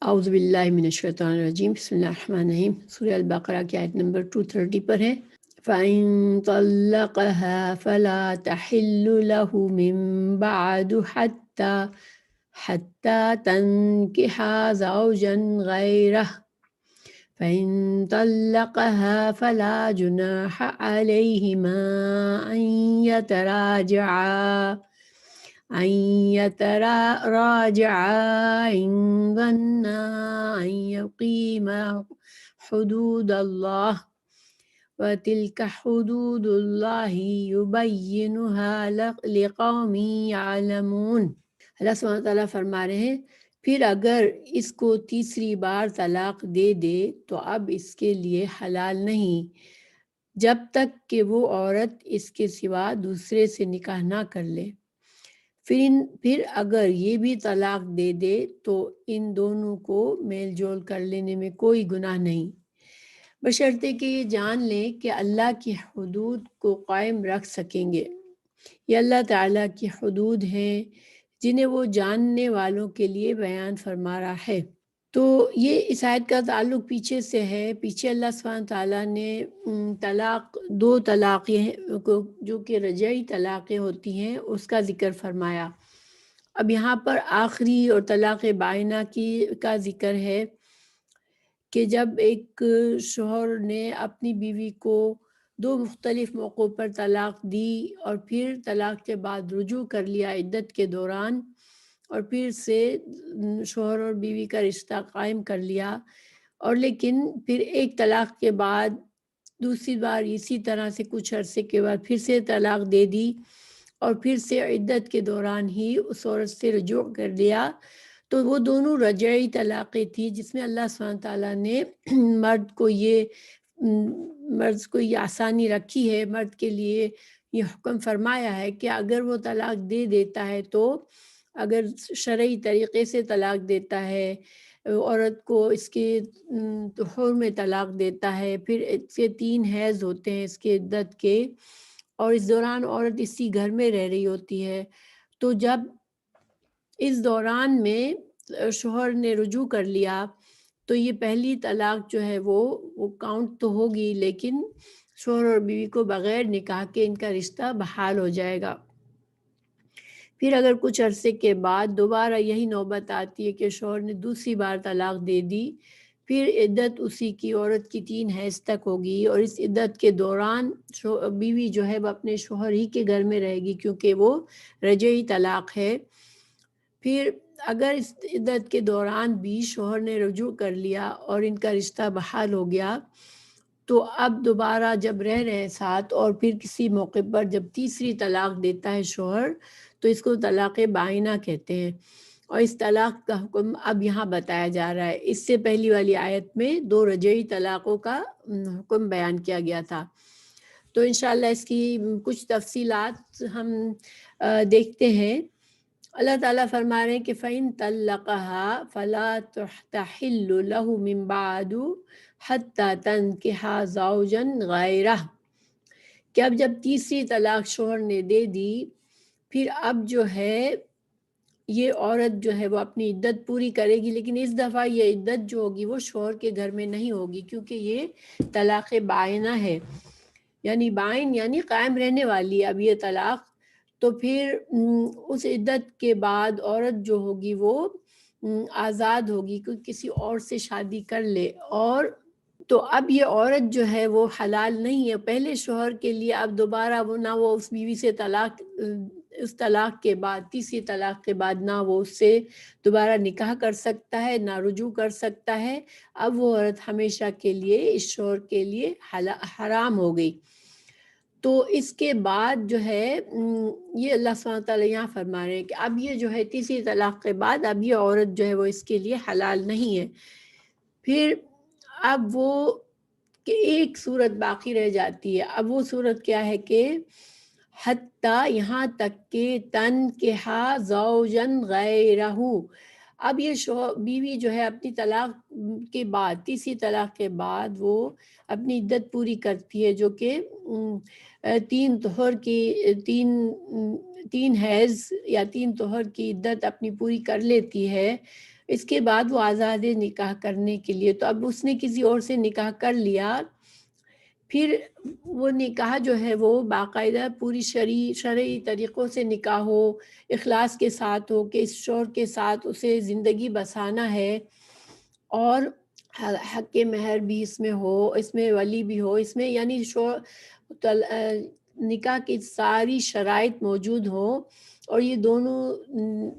اعوذ باللہ من الشیطان الرجیم، بسم اللہ الرحمن الرحیم۔ سورہ البقرہ کی آیت نمبر 230 پر ہے۔ فَإِن طَلَّقَهَا فَلَا تَحِلُّ لَهُ مِن بَعْدُ حَتَّى تَنكِحَ زَوْجًا غَيْرَهُ فَإِن طَلَّقَهَا فَلَا جُنَاحَ عَلَيْهِمَا أن يتراجعا إن ظنا أن يقيما حدود الله وتلك حدود الله يبينها لقوم يعلمون۔ اللہ سبحانہ تعالیٰ فرما رہے ہیں پھر اگر اس کو تیسری بار طلاق دے دے تو اب اس کے لیے حلال نہیں جب تک کہ وہ عورت اس کے سوا دوسرے سے نکاح نہ کر لے۔ پھر اگر یہ بھی طلاق دے دے تو ان دونوں کو میل جول کر لینے میں کوئی گناہ نہیں، بشرطے کہ یہ جان لیں کہ اللہ کی حدود کو قائم رکھ سکیں گے۔ یہ اللہ تعالیٰ کی حدود ہیں جنہیں وہ جاننے والوں کے لیے بیان فرما رہا ہے۔ تو یہ اس آیت کا تعلق پیچھے سے ہے۔ پیچھے اللہ سبحانہ تعالیٰ نے دو طلاقیں جو کہ رجعی طلاقیں ہوتی ہیں اس کا ذکر فرمایا۔ اب یہاں پر آخری اور طلاق بائنہ کا ذکر ہے کہ جب ایک شوہر نے اپنی بیوی کو دو مختلف موقعوں پر طلاق دی اور پھر طلاق کے بعد رجوع کر لیا عدت کے دوران، اور پھر سے شوہر اور بیوی کا رشتہ قائم کر لیا، اور لیکن پھر ایک طلاق کے بعد دوسری بار اسی طرح سے کچھ عرصے کے بعد پھر سے طلاق دے دی اور پھر سے عدت کے دوران ہی اس عورت سے رجوع کر لیا، تو وہ دونوں رجعی طلاقیں تھیں جس میں اللہ سبحانہ تعالیٰ نے مرد کو یہ آسانی رکھی ہے، مرد کے لیے یہ حکم فرمایا ہے کہ اگر وہ طلاق دے دیتا ہے تو اگر شرعی طریقے سے طلاق دیتا ہے، عورت کو اس کے طہور میں طلاق دیتا ہے، پھر اس کے 3 حیض ہوتے ہیں اس کے عدت کے، اور اس دوران عورت اسی گھر میں رہ رہی ہوتی ہے، تو جب اس دوران میں شوہر نے رجوع کر لیا تو یہ پہلی طلاق جو ہے وہ کاؤنٹ تو ہوگی، لیکن شوہر اور بیوی کو بغیر نکاح کے ان کا رشتہ بحال ہو جائے گا۔ پھر اگر کچھ عرصے کے بعد دوبارہ یہی نوبت آتی ہے کہ شوہر نے دوسری بار طلاق دے دی، پھر عدت اسی کی عورت کی 3 حیض تک ہوگی، اور اس عدت کے دوران بیوی جو ہے وہ اپنے شوہر ہی کے گھر میں رہے گی کیونکہ وہ رجعی طلاق ہے۔ پھر اگر اس عدت کے دوران بھی شوہر نے رجوع کر لیا اور ان کا رشتہ بحال ہو گیا، تو اب دوبارہ جب رہ رہے ساتھ اور پھر کسی موقع پر جب تیسری طلاق دیتا ہے شوہر تو اس کو طلاق بائنہ کہتے ہیں، اور اس طلاق کا حکم اب یہاں بتایا جا رہا ہے۔ اس سے پہلی والی آیت میں 2 رجعی طلاقوں کا حکم بیان کیا گیا تھا، تو انشاءاللہ اس کی کچھ تفصیلات ہم دیکھتے ہیں۔ اللہ تعالیٰ فرما رہے ہیں کہ فَإِن طَلَّقَهَا فَلَا تَحِلُّ لَهُ مِن بَعْدُ حَتَّى تَنكِحَ زَوْجًا غَيْرَهُ، کہ اب جب تیسری طلاق شوہر نے دے دی، پھر اب جو ہے یہ عورت جو ہے وہ اپنی عدت پوری کرے گی، لیکن اس دفعہ یہ عدت جو ہوگی وہ شوہر کے گھر میں نہیں ہوگی کیونکہ یہ طلاق بائنہ ہے، یعنی بائن یعنی قائم رہنے والی اب یہ طلاق۔ تو پھر اس عدت کے بعد عورت جو ہوگی وہ آزاد ہوگی کہ کسی اور سے شادی کر لے، اور تو اب یہ عورت جو ہے وہ حلال نہیں ہے پہلے شوہر کے لیے۔ اب دوبارہ وہ نہ وہ اس بیوی سے اس طلاق کے بعد تیسری طلاق کے بعد نہ وہ اس سے دوبارہ نکاح کر سکتا ہے نہ رجوع کر سکتا ہے، اب وہ عورت ہمیشہ کے لیے اس شوہر کے لیے حرام ہو گئی۔ تو اس کے بعد جو ہے یہ اللہ سبحانہ تعالیٰ یہاں فرما رہے ہیں کہ اب یہ جو ہے تیسری طلاق کے بعد اب یہ عورت جو ہے وہ اس کے لیے حلال نہیں ہے۔ پھر اب وہ کہ ایک صورت باقی رہ جاتی ہے، اب وہ صورت کیا ہے کہ حتیٰ یہاں تک کہ تنکحَ زوجًا غیرہ، اب یہ بیوی جو ہے اپنی طلاق کے بعد تیسری طلاق کے بعد وہ اپنی عدت پوری کرتی ہے جو کہ 3 طہر کی 3 حیض یا 3 طہر کی عدت اپنی پوری کر لیتی ہے، اس کے بعد وہ آزاد ہے نکاح کرنے کے لیے، تو اب اس نے کسی اور سے نکاح کر لیا، پھر وہ نکاح جو ہے وہ باقاعدہ پوری شرعی طریقوں سے نکاح ہو، اخلاص کے ساتھ ہو کہ اس شوہر کے ساتھ اسے زندگی بسانا ہے، اور حق مہر بھی اس میں ہو، اس میں ولی بھی ہو، اس میں یعنی نکاح کی ساری شرائط موجود ہوں، اور یہ دونوں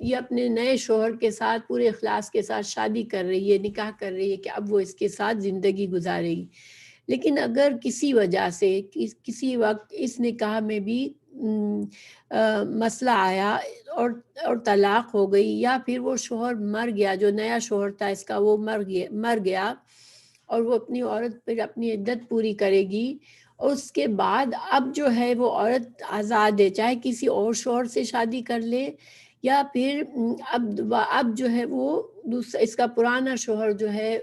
یہ اپنے نئے شوہر کے ساتھ پورے اخلاص کے ساتھ شادی کر رہی ہے، نکاح کر رہی ہے کہ اب وہ اس کے ساتھ زندگی گزارے گی۔ لیکن اگر کسی وجہ سے کسی وقت اس نکاح میں بھی مسئلہ آیا اور طلاق ہو گئی، یا پھر وہ شوہر مر گیا، جو نیا شوہر تھا اس کا وہ مر گیا، اور وہ اپنی عورت پھر اپنی عدت پوری کرے گی، اور اس کے بعد اب جو ہے وہ عورت آزاد ہے، چاہے کسی اور شوہر سے شادی کر لے، یا پھر اب جو ہے وہ دوسرا اس کا پرانا شوہر جو ہے،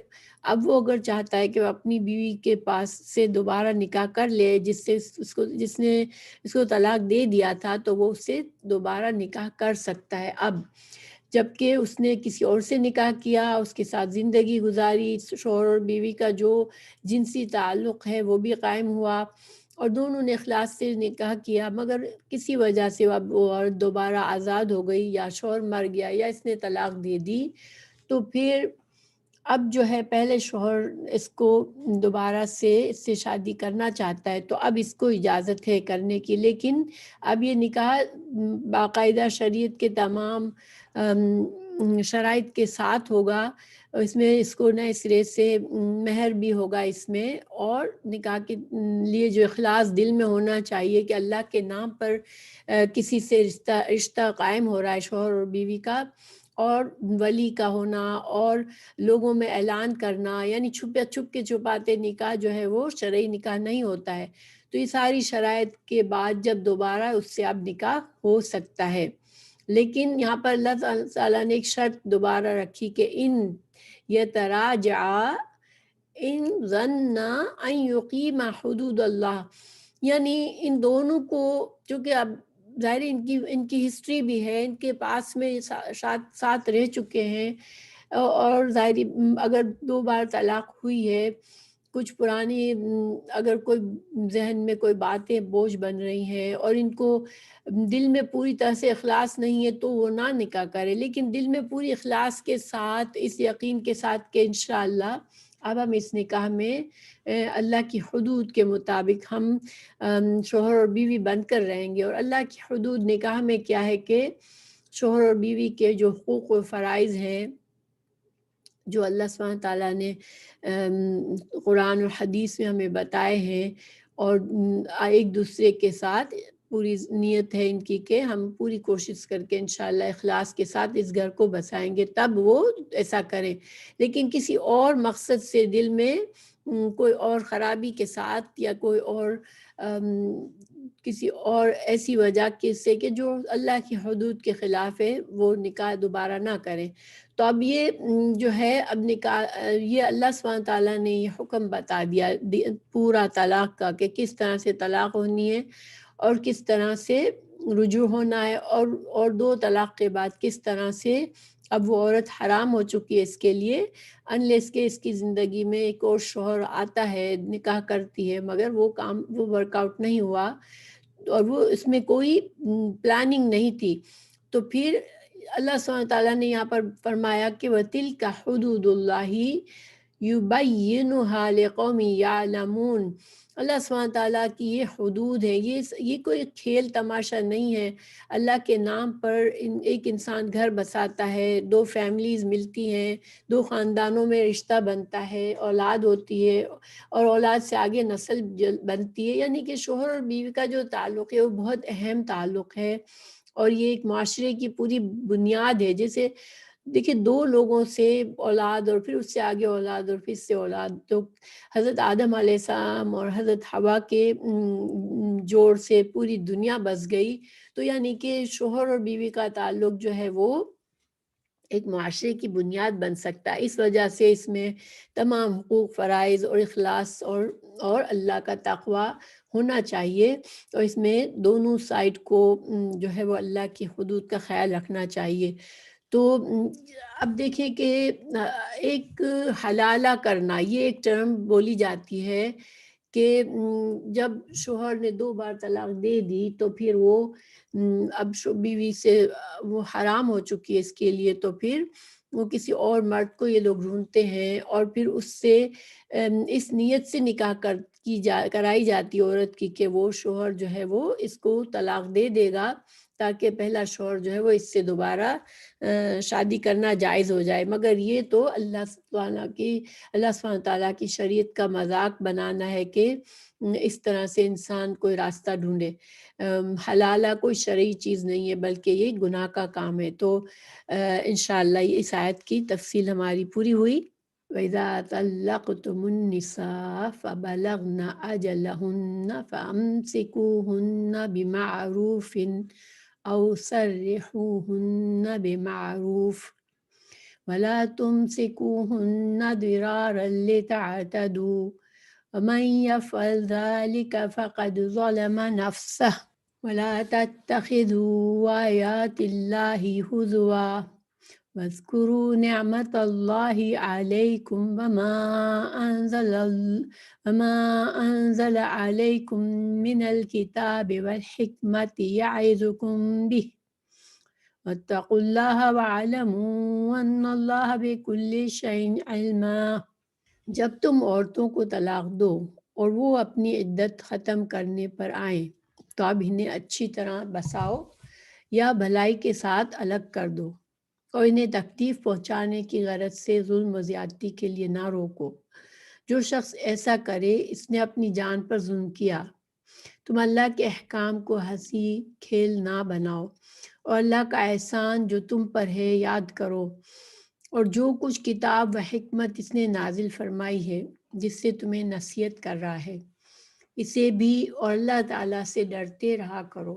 اب وہ اگر چاہتا ہے کہ وہ اپنی بیوی کے پاس سے دوبارہ نکاح کر لے، جس نے اس کو طلاق دے دیا تھا، تو وہ اس سے دوبارہ نکاح کر سکتا ہے اب، جبکہ اس نے کسی اور سے نکاح کیا، اس کے ساتھ زندگی گزاری، شوہر اور بیوی کا جو جنسی تعلق ہے وہ بھی قائم ہوا، اور دونوں نے اخلاص سے نکاح کیا، مگر کسی وجہ سے اب وہ عورت دوبارہ آزاد ہو گئی، یا شوہر مر گیا، یا اس نے طلاق دے دی، تو پھر اب جو ہے پہلے شوہر اس کو دوبارہ سے اس سے شادی کرنا چاہتا ہے، تو اب اس کو اجازت ہے کرنے کی، لیکن اب یہ نکاح باقاعدہ شریعت کے تمام شرائط کے ساتھ ہوگا، اس میں اس کو نئے سرے سے مہر بھی ہوگا اس میں، اور نکاح کے لیے جو اخلاص دل میں ہونا چاہیے کہ اللہ کے نام پر کسی سے رشتہ قائم ہو رہا ہے شوہر اور بیوی کا، اور ولی کا ہونا، اور لوگوں میں اعلان کرنا، یعنی چھپ کے چھپاتے نکاح جو ہے وہ شرعی نکاح نہیں ہوتا ہے، تو یہ ساری شرائط کے بعد جب دوبارہ اس سے اب نکاح ہو سکتا ہے، لیکن یہاں پر اللہ تعالیٰ نے ایک شرط دوبارہ رکھی کہ ان یتراجعا ان ظنا ان یقیما حدود اللہ، یعنی ان دونوں کو، چونکہ اب ظاہر ان کی ہسٹری بھی ہے، ان کے پاس میں ساتھ رہ چکے ہیں، اور ظاہری اگر 2 بار طلاق ہوئی ہے، کچھ پرانی اگر کوئی ذہن میں کوئی باتیں بوجھ بن رہی ہیں، اور ان کو دل میں پوری طرح سے اخلاص نہیں ہے، تو وہ نہ نکاح کرے، لیکن دل میں پوری اخلاص کے ساتھ، اس یقین کے ساتھ کہ انشاءاللہ اب ہم اس نکاح میں اللہ کی حدود کے مطابق ہم شوہر اور بیوی بن کر رہیں گے، اور اللہ کی حدود نکاح میں کیا ہے کہ شوہر اور بیوی کے جو حقوق و فرائض ہیں، جو اللہ سبحانہ تعالیٰ نے قرآن اور حدیث میں ہمیں بتائے ہیں، اور ایک دوسرے کے ساتھ پوری نیت ہے ان کی کہ ہم پوری کوشش کر کے انشاءاللہ اخلاص کے ساتھ اس گھر کو بسائیں گے، تب وہ ایسا کریں، لیکن کسی اور مقصد سے دل میں کوئی اور خرابی کے ساتھ، یا کوئی اور کسی اور ایسی وجہ سے کہ جو اللہ کی حدود کے خلاف ہے، وہ نکاح دوبارہ نہ کریں، تو اب یہ جو ہے اب نکاح، یہ اللہ سبحانہ تعالیٰ نے یہ حکم بتا دیا پورا طلاق کا، کہ کس طرح سے طلاق ہونی ہے، اور کس طرح سے رجوع ہونا ہے، اور 2 طلاق کے بعد کس طرح سے اب وہ عورت حرام ہو چکی ہے اس کے لیے، انلیس کہ اس کی زندگی میں ایک اور شوہر آتا ہے، نکاح کرتی ہے، مگر وہ ورک آؤٹ نہیں ہوا، اور وہ اس میں کوئی پلاننگ نہیں تھی، تو پھر اللہ سبحانہ تعالیٰ نے یہاں پر فرمایا کہ وَتِلْكَ حُدُودُ اللَّهِ يُبَيِّنُهَا لِقَوْمٍ يَعْلَمُونَ، اللہ سبحانہ تعالیٰ کی یہ حدود ہے، یہ کوئی کھیل تماشا نہیں ہے، اللہ کے نام پر ایک انسان گھر بساتا ہے، 2 فیملیز ملتی ہیں، 2 خاندانوں میں رشتہ بنتا ہے، اولاد ہوتی ہے، اور اولاد سے آگے نسل بنتی ہے، یعنی کہ شوہر اور بیوی کا جو تعلق ہے وہ بہت اہم تعلق ہے، اور یہ ایک معاشرے کی پوری بنیاد ہے، جیسے دیکھیں 2 لوگوں سے اولاد، اور پھر اس سے آگے اولاد، اور پھر اس سے اولاد، تو حضرت آدم علیہ السلام اور حضرت حوا کے جوڑ سے پوری دنیا بس گئی، تو یعنی کہ شوہر اور بیوی کا تعلق جو ہے وہ ایک معاشرے کی بنیاد بن سکتا ہے، اس وجہ سے اس میں تمام حقوق، فرائض اور اخلاص اور اللہ کا تقوی ہونا چاہیے، اور اس میں دونوں سائڈ کو جو ہے وہ اللہ کی حدود کا خیال رکھنا چاہیے، تو اب دیکھیں کہ ایک حلالہ کرنا، یہ ایک ٹرم بولی جاتی ہے کہ جب شوہر نے 2 بار طلاق دے دی تو پھر وہ اب بیوی سے وہ حرام ہو چکی ہے اس کے لیے، تو پھر وہ کسی اور مرد کو یہ لوگ ڈھونڈتے ہیں اور پھر اس سے اس نیت سے نکاح کرائی جاتی ہے عورت کی کہ وہ شوہر جو ہے وہ اس کو طلاق دے دے گا تاکہ پہلا شوہر جو ہے وہ اس سے دوبارہ شادی کرنا جائز ہو جائے۔ مگر یہ تو اللہ سبحانہ تعالیٰ کی شریعت کا مذاق بنانا ہے کہ اس طرح سے انسان کوئی راستہ ڈھونڈے۔ حلالہ کوئی شرعی چیز نہیں ہے بلکہ یہ گناہ کا کام ہے۔ تو انشاءاللہ اس آیت کی تفصیل ہماری پوری ہوئی۔ وَإِذَا طَلَّقْتُمُ النِّسَاءَ فَبَلَغْنَ أَجَلَهُنَّ فَأَمْسِكُوهُنَّ بِمَعْرُوفٍ أَوْ سَرِّحُوهُنَّ بِمَعْرُوفٍ وَلَا تُمْسِكُوهُنَّ ضِرَارًا لِتَعْتَدُوا وَمَنْ يَفْعَلْ ذَلِكَ فَقَدْ ظَلَمَ نَفْسَهُ وَلَا تَتَّخِذُوا آيَاتِ اللَّهِ هُزُوًا وَاذْكُرُوا نِعْمَةَ اللَّهِ عَلَيْكُمْ وَمَا أَنزَلَ عَلَيْكُمْ مِنَ الْكِتَابِ وَالْحِكْمَةِ يَعِظُكُمْ بِهِ وَاتَّقُوا اللَّهَ وَاعْلَمُوا أَنَّ اللَّهَ بِكُلِّ شَيْءٍ عَلِيمٌ۔ جب تم عورتوں کو طلاق دو اور وہ اپنی عدت ختم کرنے پر آئیں تو اب انہیں اچھی طرح بساؤ یا بھلائی کے ساتھ الگ کر دو اور انہیں تکلیف پہنچانے کی غرض سے ظلم و زیادتی کے لیے نہ روکو۔ جو شخص ایسا کرے اس نے اپنی جان پر ظلم کیا۔ تم اللہ کے احکام کو ہنسی کھیل نہ بناؤ اور اللہ کا احسان جو تم پر ہے یاد کرو، اور جو کچھ کتاب و حکمت اس نے نازل فرمائی ہے جس سے تمہیں نصیحت کر رہا ہے، اسے بھی اور اللہ تعالیٰ سے ڈرتے رہا کرو۔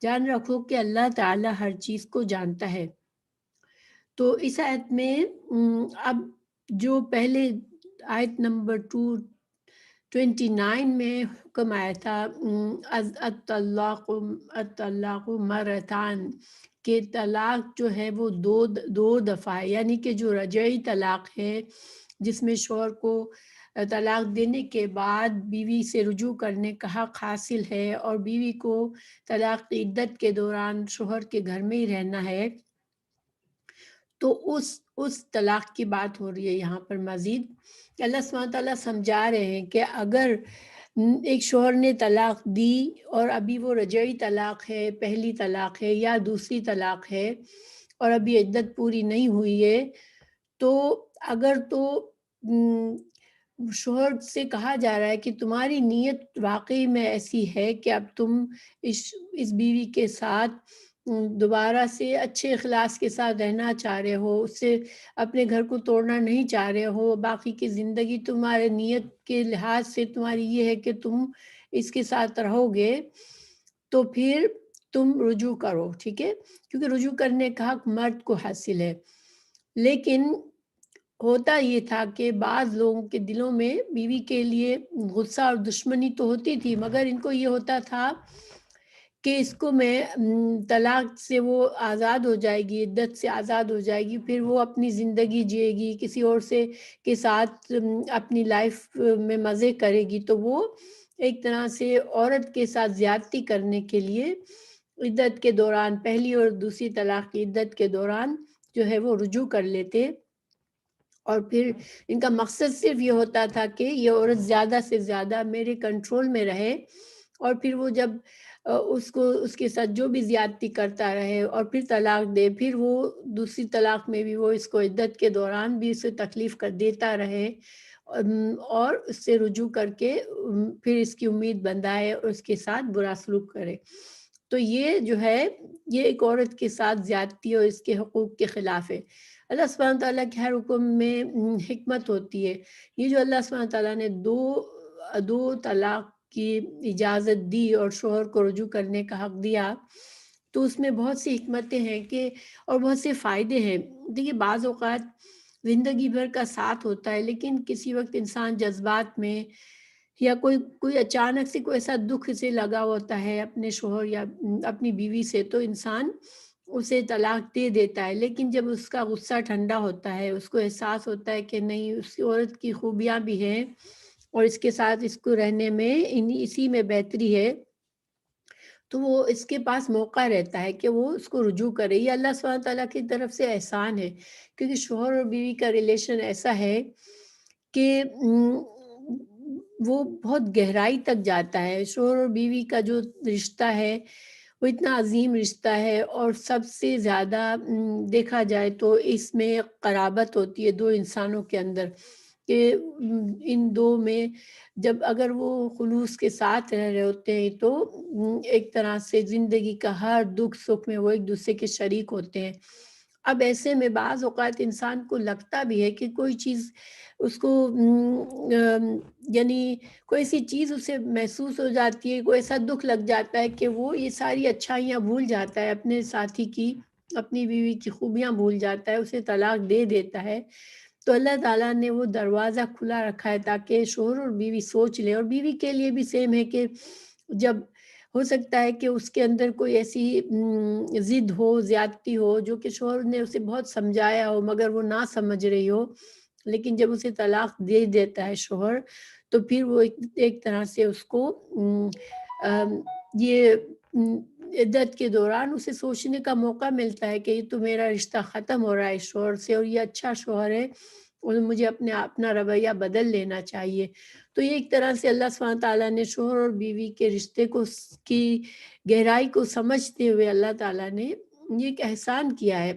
جان رکھو کہ اللہ تعالیٰ ہر چیز کو جانتا ہے۔ تو اس آیت میں اب جو پہلے آیت نمبر 229 میں حکم آیا تھا الطلاق مرتان، کہ طلاق جو ہے وہ دو دفعہ ہے، یعنی کہ جو رجعی طلاق ہے جس میں شوہر کو طلاق دینے کے بعد بیوی سے رجوع کرنے کا حق حاصل ہے اور بیوی کو طلاق کی عدت کے دوران شوہر کے گھر میں ہی رہنا ہے، تو اس طلاق کی بات ہو رہی ہے یہاں پر مزید کہ اللہ سبحانہ تعالیٰ سمجھا رہے ہیں کہ اگر ایک شوہر نے طلاق دی اور ابھی وہ رجعی طلاق ہے، پہلی طلاق ہے یا دوسری طلاق ہے اور ابھی عدت پوری نہیں ہوئی ہے، تو اگر تو شوہر سے کہا جا رہا ہے کہ تمہاری نیت واقعی میں ایسی ہے کہ اب تم اس بیوی کے ساتھ دوبارہ سے اچھے اخلاص کے ساتھ رہنا چاہ رہے ہو، اس سے اپنے گھر کو توڑنا نہیں چاہ رہے ہو، باقی کی زندگی تمہارے نیت کے لحاظ سے تمہاری یہ ہے کہ تم اس کے ساتھ رہو گے، تو پھر تم رجوع کرو، ٹھیک ہے، کیونکہ رجوع کرنے کا حق مرد کو حاصل ہے۔ لیکن ہوتا یہ تھا کہ بعض لوگوں کے دلوں میں بیوی کے لیے غصہ اور دشمنی تو ہوتی تھی، مگر ان کو یہ ہوتا تھا کہ اس کو میں طلاق سے وہ آزاد ہو جائے گی، عدت سے آزاد ہو جائے گی، پھر وہ اپنی زندگی جیے گی، کسی اور سے کے ساتھ اپنی لائف میں مزے کرے گی، تو وہ ایک طرح سے عورت کے ساتھ زیادتی کرنے کے لیے عدت کے دوران، پہلی اور دوسری طلاق کی عدت کے دوران جو ہے وہ رجوع کر لیتے، اور پھر ان کا مقصد صرف یہ ہوتا تھا کہ یہ عورت زیادہ سے زیادہ میرے کنٹرول میں رہے، اور پھر وہ جب اس کے ساتھ جو بھی زیادتی کرتا رہے اور پھر طلاق دے، پھر وہ دوسری طلاق میں بھی وہ اس کو عدت کے دوران بھی اسے تکلیف کر دیتا رہے اور اس سے رجوع کر کے پھر اس کی امید بندھائے اور اس کے ساتھ برا سلوک کرے۔ تو یہ جو ہے یہ ایک عورت کے ساتھ زیادتی اور اس کے حقوق کے خلاف ہے۔ اللہ سبحانہ تعالیٰ کے ہر حکم میں حکمت ہوتی ہے۔ یہ جو اللہ سبحانہ تعالیٰ نے دو طلاق کی اجازت دی اور شوہر کو رجوع کرنے کا حق دیا، تو اس میں بہت سی حکمتیں ہیں کہ اور بہت سے فائدے ہیں۔ دیکھیے بعض اوقات زندگی بھر کا ساتھ ہوتا ہے، لیکن کسی وقت انسان جذبات میں یا کوئی اچانک سے کوئی ایسا دکھ سے لگا ہوتا ہے اپنے شوہر یا اپنی بیوی سے، تو انسان اسے طلاق دے دیتا ہے، لیکن جب اس کا غصہ ٹھنڈا ہوتا ہے، اس کو احساس ہوتا ہے کہ نہیں، اس کی عورت کی خوبیاں بھی ہیں اور اس کے ساتھ اس کو رہنے میں اسی میں بہتری ہے، تو وہ اس کے پاس موقع رہتا ہے کہ وہ اس کو رجوع کرے۔ یہ اللہ سبحانہ تعالیٰ کی طرف سے احسان ہے، کیونکہ شوہر اور بیوی کا ریلیشن ایسا ہے کہ وہ بہت گہرائی تک جاتا ہے۔ شوہر اور بیوی کا جو رشتہ ہے وہ اتنا عظیم رشتہ ہے، اور سب سے زیادہ دیکھا جائے تو اس میں قرابت ہوتی ہے دو انسانوں کے اندر، کہ ان دو میں جب اگر وہ خلوص کے ساتھ رہ رہے ہوتے ہیں تو ایک طرح سے زندگی کا ہر دکھ سکھ میں وہ ایک دوسرے کے شریک ہوتے ہیں۔ اب ایسے میں بعض اوقات انسان کو لگتا بھی ہے کہ کوئی چیز اس کو یعنی کوئی ایسی چیز اسے محسوس ہو جاتی ہے، کوئی ایسا دکھ لگ جاتا ہے کہ وہ یہ ساری اچھائیاں بھول جاتا ہے، اپنے ساتھی کی، اپنی بیوی کی خوبیاں بھول جاتا ہے، اسے طلاق دے دیتا ہے۔ تو اللہ تعالیٰ نے وہ دروازہ کھلا رکھا ہے تاکہ شوہر اور بیوی سوچ لیں، اور بیوی کے لیے بھی سیم ہے کہ جب ہو سکتا ہے کہ اس کے اندر کوئی ایسی ضد ہو، زیادتی ہو، جو کہ شوہر نے اسے بہت سمجھایا ہو مگر وہ نہ سمجھ رہی ہو، لیکن جب اسے طلاق دے دیتا ہے شوہر، تو پھر وہ ایک طرح سے اس کو یہ عدت کے دوران اسے سوچنے کا موقع ملتا ہے کہ یہ تو میرا رشتہ ختم ہو رہا ہے شوہر سے، اور یہ اچھا شوہر ہے اور مجھے اپنا رویہ بدل لینا چاہیے۔ تو یہ ایک طرح سے اللہ سبحانہ تعالیٰ نے شوہر اور بیوی کے رشتے کو کی گہرائی کو سمجھتے ہوئے اللہ تعالیٰ نے یہ ایک احسان کیا ہے،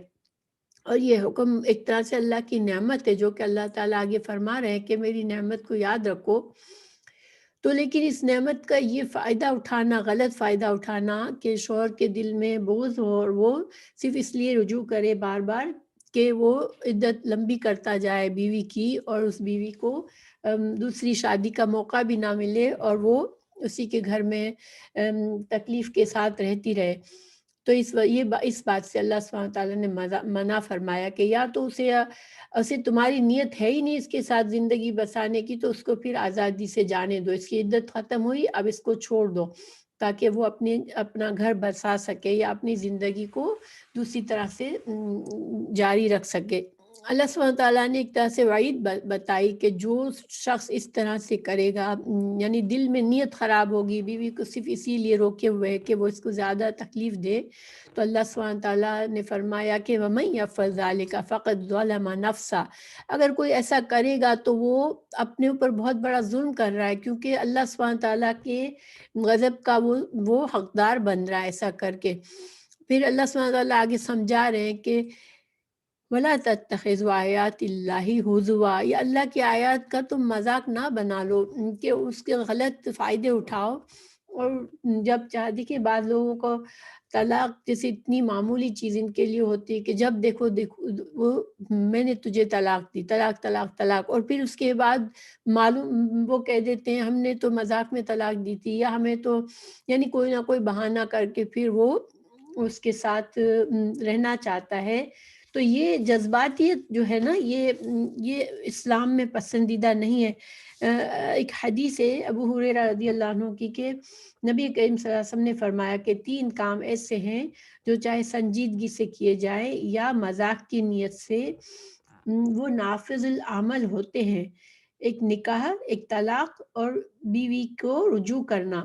اور یہ حکم ایک طرح سے اللہ کی نعمت ہے، جو کہ اللہ تعالیٰ آگے فرما رہے ہیں کہ میری نعمت کو یاد رکھو۔ تو لیکن اس نعمت کا یہ فائدہ اٹھانا، غلط فائدہ اٹھانا کہ شوہر کے دل میں بغض ہو اور وہ صرف اس لیے رجوع کرے بار بار کہ وہ عدت لمبی کرتا جائے بیوی کی، اور اس بیوی کو دوسری شادی کا موقع بھی نہ ملے اور وہ اسی کے گھر میں تکلیف کے ساتھ رہتی رہے۔ تو اس بات سے اللہ سبحانہ تعالیٰ نے منع فرمایا کہ یا تو اسے تمہاری نیت ہے ہی نہیں اس کے ساتھ زندگی بسانے کی، تو اس کو پھر آزادی سے جانے دو، اس کی عدت ختم ہوئی، اب اس کو چھوڑ دو تاکہ وہ اپنا گھر بسا سکے یا اپنی زندگی کو دوسری طرح سے جاری رکھ سکے۔ اللہ سبحانہ تعالیٰ نے ایک طرح سے وعید بتائی کہ جو شخص اس طرح سے کرے گا، یعنی دل میں نیت خراب ہوگی، بیوی کو صرف اسی لیے روکے ہوئے ہے کہ وہ اس کو زیادہ تکلیف دے، تو اللہ سبحانہ تعالیٰ نے فرمایا کہ وَمَن يَفْعَلْ ذَلِكَ فَقَدْ ظَلَمَ نَفْسَهُ، اگر کوئی ایسا کرے گا تو وہ اپنے اوپر بہت بڑا ظلم کر رہا ہے، کیونکہ اللہ سبحانہ تعالیٰ کے غضب کا وہ حقدار بن رہا ہے ایسا کر کے۔ پھر اللہ سبحانہ تعالیٰ آگے سمجھا رہے ہیں کہ وَلَا تَتَّخِذُوا آیَاتِ اللَّهِ هُزُوًا، یہ اللہ کی آیات کا تم مذاق نہ بنا لو کہ اس کے غلط فائدے اٹھاؤ، اور جب چاہ دیکھیے بعض لوگوں کو طلاق جیسے اتنی معمولی چیز ان کے لیے ہوتی ہے کہ جب دیکھو وہ میں نے تجھے طلاق دی، طلاق طلاق طلاق، اور پھر اس کے بعد معلوم وہ کہہ دیتے ہیں ہم نے تو مذاق میں طلاق دی تھی، یا ہمیں تو یعنی کوئی نہ کوئی بہانہ کر کے پھر وہ اس کے ساتھ رہنا چاہتا ہے۔ تو یہ جذباتیت جو ہے نا، یہ اسلام میں پسندیدہ نہیں ہے۔ ایک حدیث ہے ابو ہریرہ رضی اللہ عنہ کی کہ نبی کریم صلی اللہ علیہ وسلم نے فرمایا کہ 3 کام ایسے ہیں جو چاہے سنجیدگی سے کیے جائیں یا مذاق کی نیت سے، وہ نافذ العمل ہوتے ہیں: ایک نکاح، ایک طلاق، اور بیوی کو رجوع کرنا۔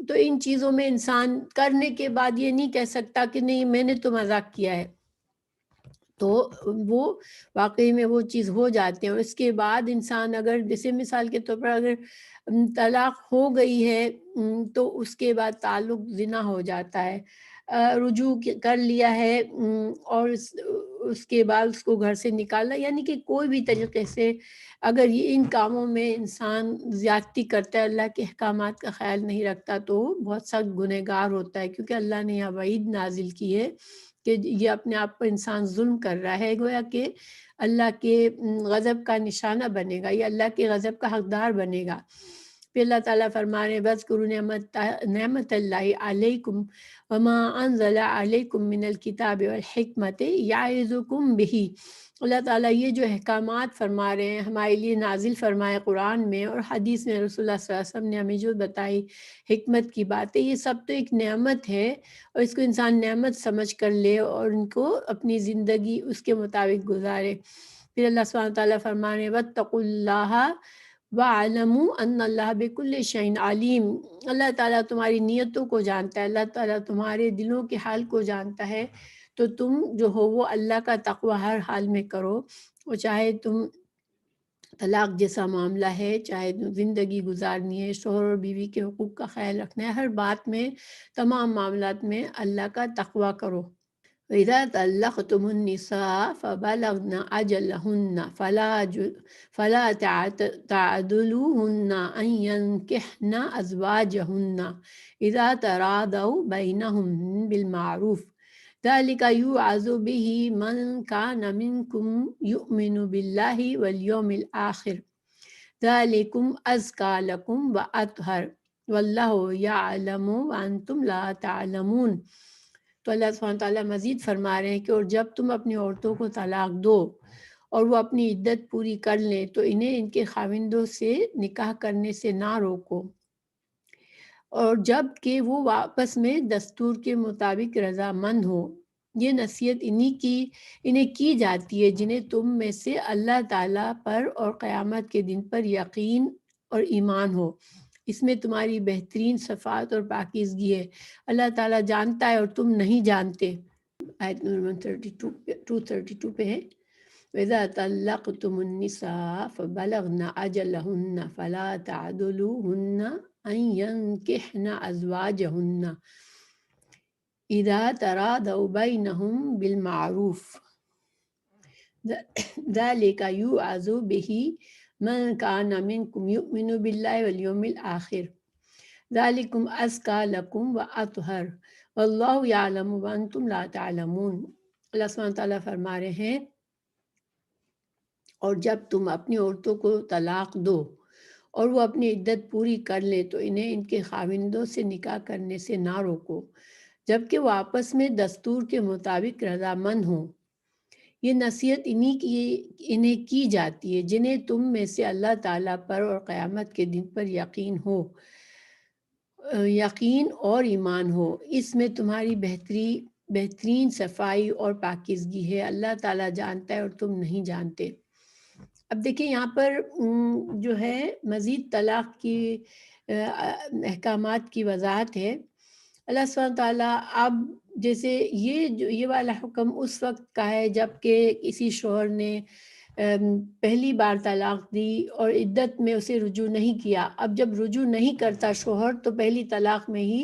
تو ان چیزوں میں انسان کرنے کے بعد یہ نہیں کہہ سکتا کہ نہیں میں نے تو مذاق کیا ہے، تو وہ واقعی میں وہ چیز ہو جاتے ہیں۔ اور اس کے بعد انسان اگر جیسے مثال کے طور پر اگر طلاق ہو گئی ہے تو اس کے بعد تعلق زنا ہو جاتا ہے، رجوع کر لیا ہے اور اس کے بعد اس کو گھر سے نکالنا، یعنی کہ کوئی بھی طریقے سے اگر یہ ان کاموں میں انسان زیادتی کرتا ہے، اللہ کے احکامات کا خیال نہیں رکھتا، تو بہت سخت گنہگار ہوتا ہے، کیونکہ اللہ نے یہ وعید نازل کی ہے کہ یہ اپنے آپ پر انسان ظلم کر رہا ہے، گویا کہ اللہ کے غضب کا نشانہ بنے گا، یہ اللہ کے غضب کا حقدار بنے گا۔ پھر اللہ تعالیٰ فرما رہے ہیں وَاذْكُرُوا نعمت اللہ علیکم وما انزل علیکم من الکتاب والحکمت یعظکم بہ۔ اللہ تعالیٰ یہ جو احکامات فرما رہے ہیں ہمارے لیے نازل فرمائے قرآن میں اور حدیث میں رسول اللہ صلی اللہ علیہ وسلم نے ہمیں جو بتائی حکمت کی باتیں، یہ سب تو ایک نعمت ہے، اور اس کو انسان نعمت سمجھ کر لے اور ان کو اپنی زندگی اس کے مطابق گزارے۔ پھر اللہ سبحانہ تعالیٰ فرما رہے ہیں وَاتَّقُوا اللَّهَ وَاعْلَمُوا أَنَّ اللَّهَ بِكُلِّ شَيْءٍ عَلِيمٌ۔ اللہ تعالیٰ تمہاری نیتوں کو جانتا ہے، اللہ تعالیٰ تمہارے دلوں کے حال کو جانتا ہے، تو تم جو ہو وہ اللہ کا تقوی ہر حال میں کرو، اور چاہے تم طلاق جیسا معاملہ ہے، چاہے زندگی گزارنی ہے، شوہر اور بیوی کے حقوق کا خیال رکھنا ہے، ہر بات میں تمام معاملات میں اللہ کا تقوی کرو۔ وَإِذَا طَلَّقْتُمُ النِّسَاءَ فَبَلَغْنَ أَجَلَهُنَّ فَلَا تَعْضُلُوهُنَّ أَن يَنكِحْنَ أَزْوَاجَهُنَّ إِذَا تَرَاضَوْا بَيْنَهُم بِالْمَعْرُوفِ ذَلِكَ يُوعَظُ بِهِ مَن كَانَ مِنكُمْ يُؤْمِنُ بِاللَّهِ وَالْيَوْمِ الْآخِرِ ذَلِكُمْ أَزْكَىٰ لَكُمْ وَأَطْهَرُ وَاللَّهُ يَعْلَمُ وَأَنْتُمْ لَا تَعْلَمُونَ۔ تو اللہ سبحانہ تعالیٰ مزید فرما رہے ہیں کہ اور جب تم اپنی عورتوں کو طلاق دو اور وہ اپنی عدت پوری کر لیں تو انہیں ان کے خاوندوں سے نکاح کرنے سے نہ روکو، اور جب کہ وہ آپس میں دستور کے مطابق رضامند ہو۔ یہ نصیحت انہیں کی جاتی ہے جنہیں تم میں سے اللہ تعالیٰ پر اور قیامت کے دن پر یقین اور ایمان ہو، اس میں تمہاری بہترین صفات اور پاکیزگی ہے، اللہ تعالیٰ جانتا ہے اور تم نہیں جانتے۔ آیت نمبر 232 پہ ہے وَإِذَا طَلَّقْتُمُ النِّسَاءَ فَبَلَغْنَ أَجَلَهُنَّ فَلَا تَعْضُلُوهُنَّ أَن يَنكِحْنَ أَزْوَاجَهُنَّ إِذَا تَرَاضَوْا بَيْنَهُم بِالْمَعْرُوفِ ذَلِكَ يُوعَظُ بِهِ مَن كَانَ مِنكُمْ يُؤْمِنُ بِاللَّهِ وَالْيَوْمِ الْآخِرِ ذَلِكُمْ أَزْكَىٰ لَكُمْ وَأَطْهَرُ وَاللَّهُ يَعْلَمُ وَأَنْتُمْ لَا تَعْلَمُونَ۔ اللہ سبحانہ تعالیٰ فرما رہے ہیں اور جب تم اپنی عورتوں کو طلاق دو اور وہ اپنی عدت پوری کر لیں تو انہیں ان کے خاوندوں سے نکاح کرنے سے نہ روکو، جبکہ وہ آپس میں دستور کے مطابق رضامند ہوں۔ یہ نصیحت انہیں کی جاتی ہے جنہیں تم میں سے اللہ تعالیٰ پر اور قیامت کے دن پر یقین اور ایمان ہو، اس میں تمہاری بہترین صفائی اور پاکیزگی ہے، اللہ تعالیٰ جانتا ہے اور تم نہیں جانتے۔ اب دیکھیں یہاں پر جو ہے مزید طلاق کی احکامات کی وضاحت ہے۔ اللہ سبحانہ تعالیٰ اب جیسے یہ والا حکم اس وقت کا ہے جب کہ کسی شوہر نے پہلی بار طلاق دی اور عدت میں اسے رجوع نہیں کیا، اب جب رجوع نہیں کرتا شوہر تو پہلی طلاق میں ہی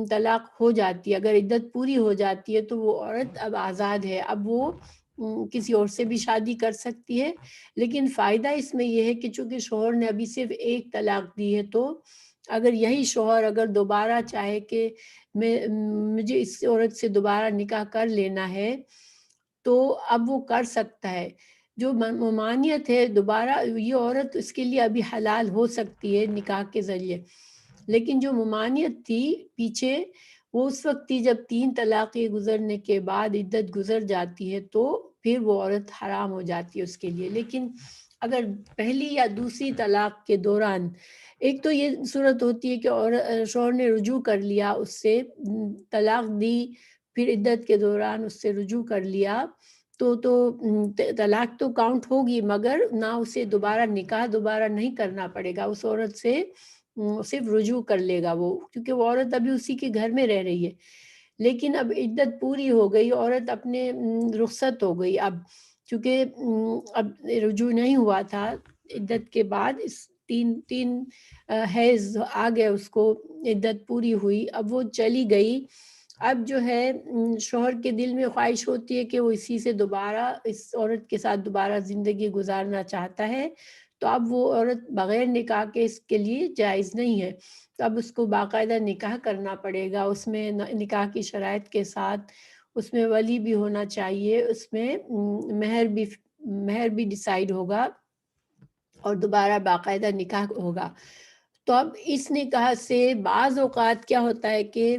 طلاق ہو جاتی ہے، اگر عدت پوری ہو جاتی ہے تو وہ عورت اب آزاد ہے، اب وہ کسی اور سے بھی شادی کر سکتی ہے، لیکن فائدہ اس میں یہ ہے کہ چونکہ شوہر نے ابھی صرف ایک طلاق دی ہے تو اگر یہی شوہر اگر دوبارہ چاہے کہ مجھے اس عورت سے دوبارہ نکاح کر لینا ہے تو اب وہ کر سکتا ہے۔ جو ممانعت ہے دوبارہ یہ عورت اس کے لیے ابھی حلال ہو سکتی ہے نکاح کے ذریعے، لیکن جو ممانعت تھی پیچھے وہ اس وقت تھی جب 3 طلاقیں گزرنے کے بعد عدت گزر جاتی ہے تو پھر وہ عورت حرام ہو جاتی ہے اس کے لیے۔ لیکن اگر پہلی یا دوسری طلاق کے دوران ایک تو یہ صورت ہوتی ہے کہ شوہر نے رجوع کر لیا، اس سے طلاق دی، پھر عدت کے دوران اس سے رجوع کر لیا تو طلاق تو کاؤنٹ ہوگی مگر نہ اسے نکاح دوبارہ نہیں کرنا پڑے گا، اس عورت سے صرف رجوع کر لے گا وہ، کیونکہ وہ عورت ابھی اسی کے گھر میں رہ رہی ہے۔ لیکن اب عدت پوری ہو گئی، عورت اپنے رخصت ہو گئی، اب چونکہ اب رجوع نہیں ہوا تھا عدت کے بعد، اس تین حیض آ گئے، اس کو عدت پوری ہوئی، اب وہ چلی گئی، اب جو ہے شوہر کے دل میں خواہش ہوتی ہے کہ وہ اسی سے دوبارہ اس عورت کے ساتھ دوبارہ زندگی گزارنا چاہتا ہے، تو اب وہ عورت بغیر نکاح کے اس کے لیے جائز نہیں ہے، تو اب اس کو باقاعدہ نکاح کرنا پڑے گا، اس میں نکاح کی شرائط کے ساتھ اس میں ولی بھی ہونا چاہیے، اس میں مہر بھی ڈیسائیڈ ہوگا اور دوبارہ باقاعدہ نکاح ہوگا۔ تو اب اس نکاح سے بعض اوقات کیا ہوتا ہے کہ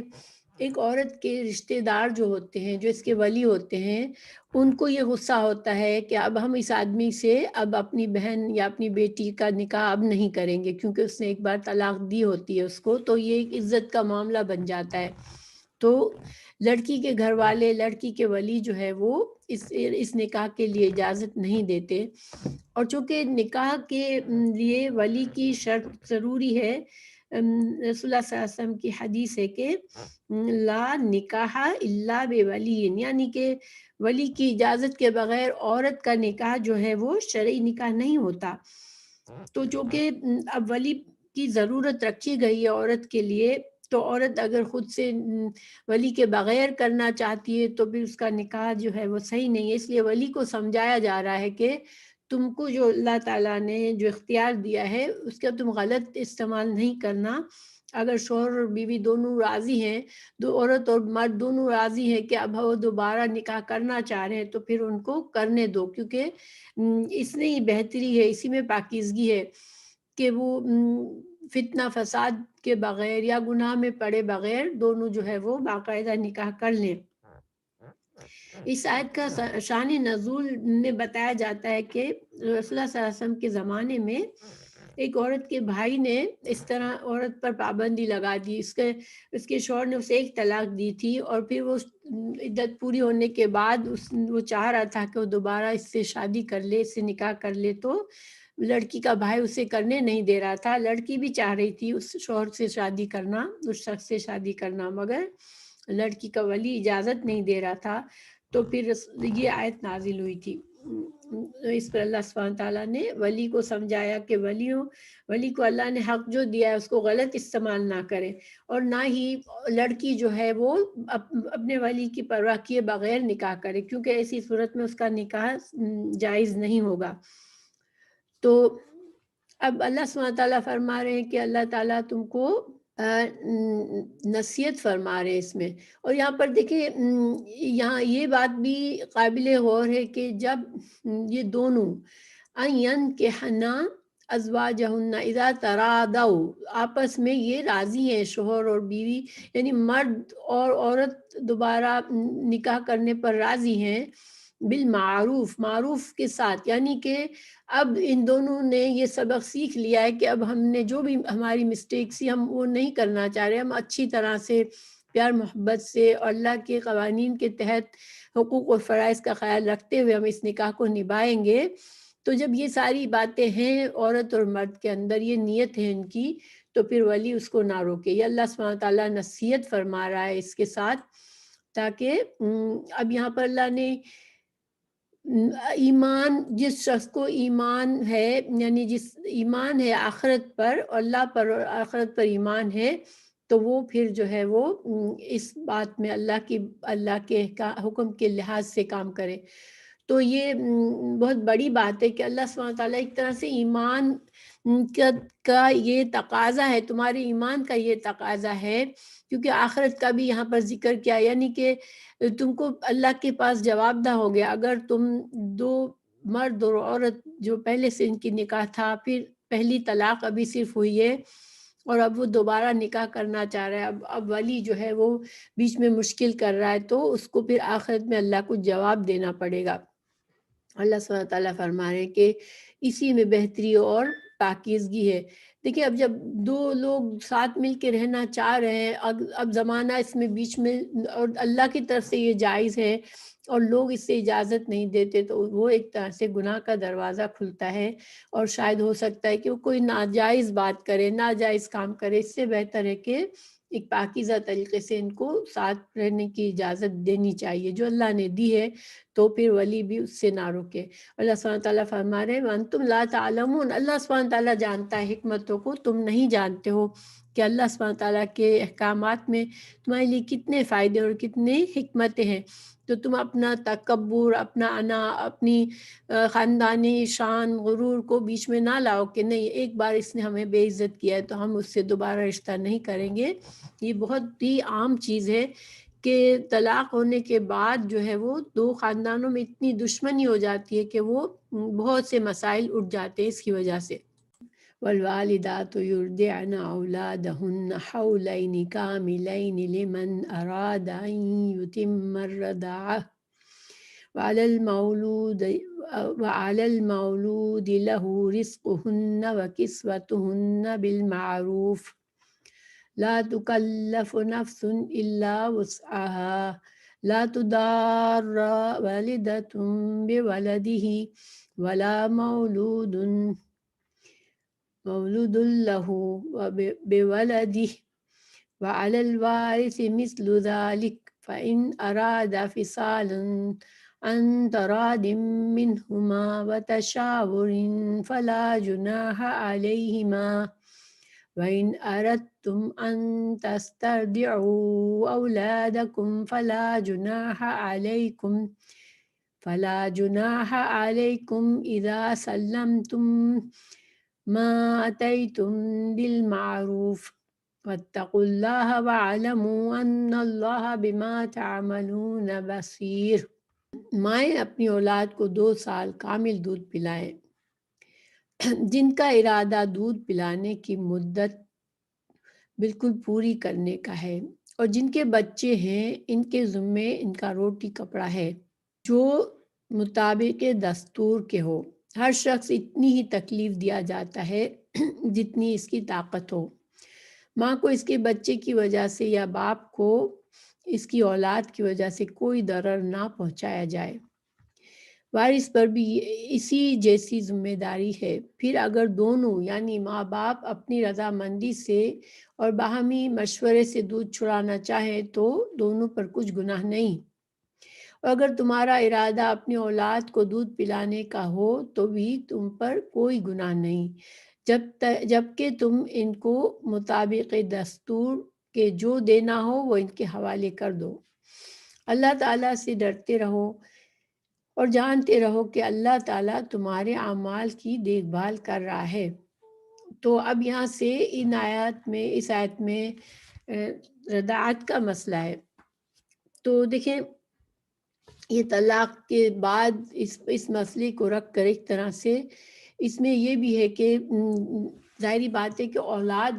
ایک عورت کے رشتہ دار جو ہوتے ہیں، جو اس کے ولی ہوتے ہیں، ان کو یہ غصہ ہوتا ہے کہ اب ہم اس آدمی سے اب اپنی بہن یا اپنی بیٹی کا نکاح اب نہیں کریں گے، کیونکہ اس نے ایک بار طلاق دی ہوتی ہے اس کو، تو یہ ایک عزت کا معاملہ بن جاتا ہے۔ تو لڑکی کے گھر والے، لڑکی کے ولی جو ہے وہ اس نکاح کے لیے اجازت نہیں دیتے، اور چونکہ نکاح کے لیے ولی کی شرط ضروری ہے، رسول اللہ صلی اللہ علیہ وسلم کی حدیث ہے کہ لا نکاح الا بولی، یعنی کہ ولی کی اجازت کے بغیر عورت کا نکاح جو ہے وہ شرعی نکاح نہیں ہوتا۔ تو چونکہ اب ولی کی ضرورت رکھی گئی ہے عورت کے لیے، تو عورت اگر خود سے ولی کے بغیر کرنا چاہتی ہے تو پھر اس کا نکاح جو ہے وہ صحیح نہیں ہے۔ اس لیے ولی کو سمجھایا جا رہا ہے کہ تم کو جو اللہ تعالیٰ نے جو اختیار دیا ہے اس کا تم غلط استعمال نہیں کرنا۔ اگر شوہر اور بیوی دونوں راضی ہیں، دو عورت اور مرد دونوں راضی ہیں کہ اب وہ دوبارہ نکاح کرنا چاہ رہے ہیں، تو پھر ان کو کرنے دو، کیونکہ اس میں ہی بہتری ہے، اسی میں پاکیزگی ہے کہ وہ فتنہ فساد کے بغیر یا گناہ میں پڑے بغیر دونوں جو ہے وہ باقاعدہ نکاح کر لیں۔ اس آیت کا شان نزول میں بتایا جاتا ہے کہ رسول اللہ صلی اللہ علیہ وسلم کے زمانے میں ایک عورت کے بھائی نے اس طرح عورت پر پابندی لگا دی، اس کے شوہر نے اسے ایک طلاق دی تھی، اور پھر وہ عدت پوری ہونے کے بعد وہ چاہ رہا تھا کہ وہ دوبارہ اس سے شادی کر لے، اس سے نکاح کر لے، تو لڑکی کا بھائی اسے کرنے نہیں دے رہا تھا۔ لڑکی بھی چاہ رہی تھی اس شوہر سے شادی کرنا، اس شخص سے شادی کرنا، مگر لڑکی کا ولی اجازت نہیں دے رہا تھا۔ تو پھر یہ آیت نازل ہوئی تھی، اس پر اللہ سبحانہ تعالیٰ نے ولی کو سمجھایا کہ ولی کو اللہ نے حق جو دیا ہے اس کو غلط استعمال نہ کرے، اور نہ ہی لڑکی جو ہے وہ اپنے ولی کی پرواہ کیے بغیر نکاح کرے، کیونکہ ایسی صورت میں اس کا نکاح جائز نہیں ہوگا۔ تو اب اللہ سبحانہ تعالیٰ فرما رہے ہیں کہ اللہ تعالیٰ تم کو نصیحت فرما رہے ہیں اس میں، اور یہاں پر دیکھیں یہاں یہ بات بھی قابل غور ہے کہ جب یہ دونوں ينكحن ازواجهن اذا تراضوا، آپس میں یہ راضی ہیں، شوہر اور بیوی یعنی مرد اور عورت دوبارہ نکاح کرنے پر راضی ہیں، بالمعروف، معروف کے ساتھ، یعنی کہ اب ان دونوں نے یہ سبق سیکھ لیا ہے کہ اب ہم نے جو بھی ہماری مسٹیک سی ہم وہ نہیں کرنا چاہ رہے، ہم اچھی طرح سے پیار محبت سے اور اللہ کے قوانین کے تحت حقوق و فرائض کا خیال رکھتے ہوئے ہم اس نکاح کو نبھائیں گے۔ تو جب یہ ساری باتیں ہیں عورت اور مرد کے اندر، یہ نیت ہے ان کی، تو پھر ولی اس کو نہ روکے۔ یہ اللہ سبحانہ تعالیٰ نصیحت فرما رہا ہے اس کے ساتھ، تاکہ اب یہاں پر اللہ نے ایمان، جس شخص کو ایمان ہے، یعنی جس ایمان ہے آخرت پر، اللہ پر اور آخرت پر ایمان ہے، تو وہ پھر جو ہے وہ اس بات میں اللہ کے حکم کے لحاظ سے کام کرے۔ تو یہ بہت بڑی بات ہے کہ اللہ سبحانہ تعالیٰ ایک طرح سے ایمان کا یہ تقاضا ہے، تمہارے ایمان کا یہ تقاضا ہے، کیونکہ آخرت کا بھی یہاں پر ذکر کیا، یعنی کہ تم کو اللہ کے پاس جواب دہ ہو گیا اگر تم دو مرد اور عورت جو پہلے سے ان کی نکاح تھا، پھر پہلی طلاق ابھی صرف ہوئی ہے اور اب وہ دوبارہ نکاح کرنا چاہ رہا ہے، اب ولی جو ہے وہ بیچ میں مشکل کر رہا ہے، تو اس کو پھر آخرت میں اللہ کو جواب دینا پڑے گا۔ اللہ سبحانہ تعالیٰ فرما رہے ہیں کہ اسی میں بہتری اور پاکیزگی ہے۔ دیکھیں اب جب دو لوگ ساتھ مل کے رہنا چاہ رہے ہیں، اب زمانہ اس میں بیچ میں، اور اللہ کی طرف سے یہ جائز ہے اور لوگ اس سے اجازت نہیں دیتے، تو وہ ایک طرح سے گناہ کا دروازہ کھلتا ہے، اور شاید ہو سکتا ہے کہ وہ کوئی ناجائز بات کرے، ناجائز کام کرے۔ اس سے بہتر ہے کہ ایک پاکیزہ طریقے سے ان کو ساتھ رہنے کی اجازت دینی چاہیے جو اللہ نے دی ہے، تو پھر ولی بھی اس سے نہ روکے۔ اللہ سبحانہ تعالیٰ فرما رہے ہیں وَأَنْتُمْ لَا تَعْلَمُونَ، اللہ سبحانہ تعالیٰ جانتا ہے حکمتوں کو، تم نہیں جانتے ہو کہ اللہ سبحانہ تعالیٰ کے احکامات میں تمہارے لیے کتنے فائدے اور کتنے حکمتیں ہیں۔ تو تم اپنا تکبر، اپنا انا، اپنی خاندانی شان، غرور کو بیچ میں نہ لاؤ کہ نہیں ایک بار اس نے ہمیں بے عزت کیا ہے تو ہم اس سے دوبارہ رشتہ نہیں کریں گے۔ یہ بہت ہی عام چیز ہے کہ طلاق ہونے کے بعد جو ہے وہ دو خاندانوں میں اتنی دشمنی ہو جاتی ہے کہ وہ بہت سے مسائل اٹھ جاتے ہیں اس کی وجہ سے۔ والوالدات يرضعن أولادهن حولين كاملين لمن أراد أن يتم الرضاعة وعلى المولود له رزقهن وكسوتهن بالمعروف لا تكلف نفس إلا وسعها لا تضار والدة بولده ولا مولود له بولده وعلى الوارث مثل ذلك فإن أراد فصالا عن تراض منهما وتشاور فلا جناح عليهما وإن أردتم أن تسترضعوا أولادكم فلا جناح عليكم إذا سلمتم ما آتيتم بالمعروف واتقوا الله واعلموا أن الله بما تعملون بصير۔ مائیں اپنی اولاد کو 2 سال کامل دودھ پلائیں۔ جن کا ارادہ دودھ پلانے کی مدت بالکل پوری کرنے کا ہے اور جن کے بچے ہیں ان کے ذمے ان کا روٹی کپڑا ہے جو مطابق دستور کے ہو۔ ہر شخص اتنی ہی تکلیف دیا جاتا ہے جتنی اس کی طاقت ہو۔ ماں کو اس کے بچے کی وجہ سے یا باپ کو اس کی اولاد کی وجہ سے کوئی ضرر نہ پہنچایا جائے۔ وارث پر بھی اسی جیسی ذمہ داری ہے۔ پھر اگر دونوں یعنی ماں باپ اپنی رضامندی سے اور باہمی مشورے سے دودھ چھڑانا چاہیں تو دونوں پر کچھ گناہ نہیں، اور اگر تمہارا ارادہ اپنی اولاد کو دودھ پلانے کا ہو تو بھی تم پر کوئی گناہ نہیں، جب کہ تم ان کو مطابق دستور کے جو دینا ہو وہ ان کے حوالے کر دو۔ اللہ تعالیٰ سے ڈرتے رہو اور جانتے رہو کہ اللہ تعالیٰ تمہارے اعمال کی دیکھ بھال کر رہا ہے۔ تو اب یہاں سے اس آیت میں رضاعت کا مسئلہ ہے۔ تو دیکھیں یہ طلاق کے بعد اس مسئلے کو رکھ کر ایک طرح سے اس میں یہ بھی ہے کہ ظاہری بات ہے کہ اولاد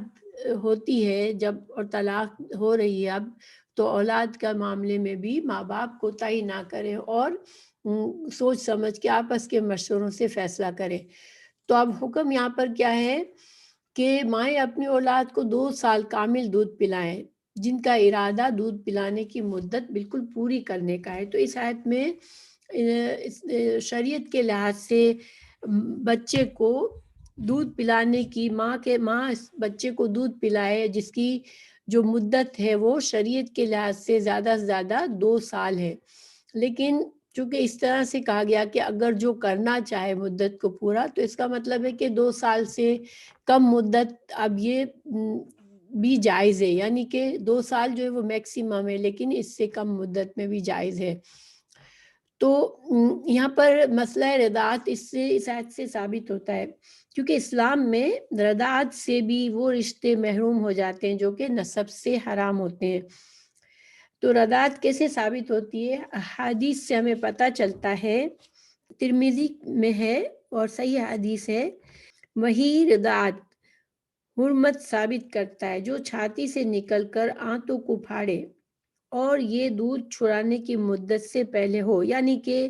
ہوتی ہے جب اور طلاق ہو رہی ہے اب، تو اولاد کا معاملے میں بھی ماں باپ کوتاہی نہ کریں اور سوچ سمجھ کے آپس کے مشوروں سے فیصلہ کریں۔ تو اب حکم یہاں پر کیا ہے کہ مائیں اپنی اولاد کو 2 سال کامل دودھ پلائیں جن کا ارادہ دودھ پلانے کی مدت بالکل پوری کرنے کا ہے۔ تو اس آیت میں شریعت کے لحاظ سے بچے کو دودھ پلانے کی ماں اس بچے کو دودھ پلائے جس کی جو مدت ہے وہ شریعت کے لحاظ سے زیادہ سے زیادہ 2 سال ہے، لیکن چونکہ اس طرح سے کہا گیا کہ اگر جو کرنا چاہے مدت کو پورا تو اس کا مطلب ہے کہ 2 سال سے کم مدت اب یہ بھی جائز ہے، یعنی کہ 2 سال جو ہے وہ میکسیمم ہے لیکن اس سے کم مدت میں بھی جائز ہے۔ تو یہاں پر مسئلہ رضاعت اس آیت سے ثابت ہوتا ہے کیونکہ اسلام میں رضاعت سے بھی وہ رشتے محروم ہو جاتے ہیں جو کہ نسب سے حرام ہوتے ہیں۔ تو رضاعت کیسے ثابت ہوتی ہے؟ حدیث سے ہمیں پتہ چلتا ہے، ترمذی میں ہے اور صحیح حدیث ہے، وہی رضاعت حرمت ثابت کرتا ہے جو چھاتی سے نکل کر آنتوں کو پھاڑے اور یہ دودھ چھڑانے کی مدت سے پہلے ہو، یعنی کہ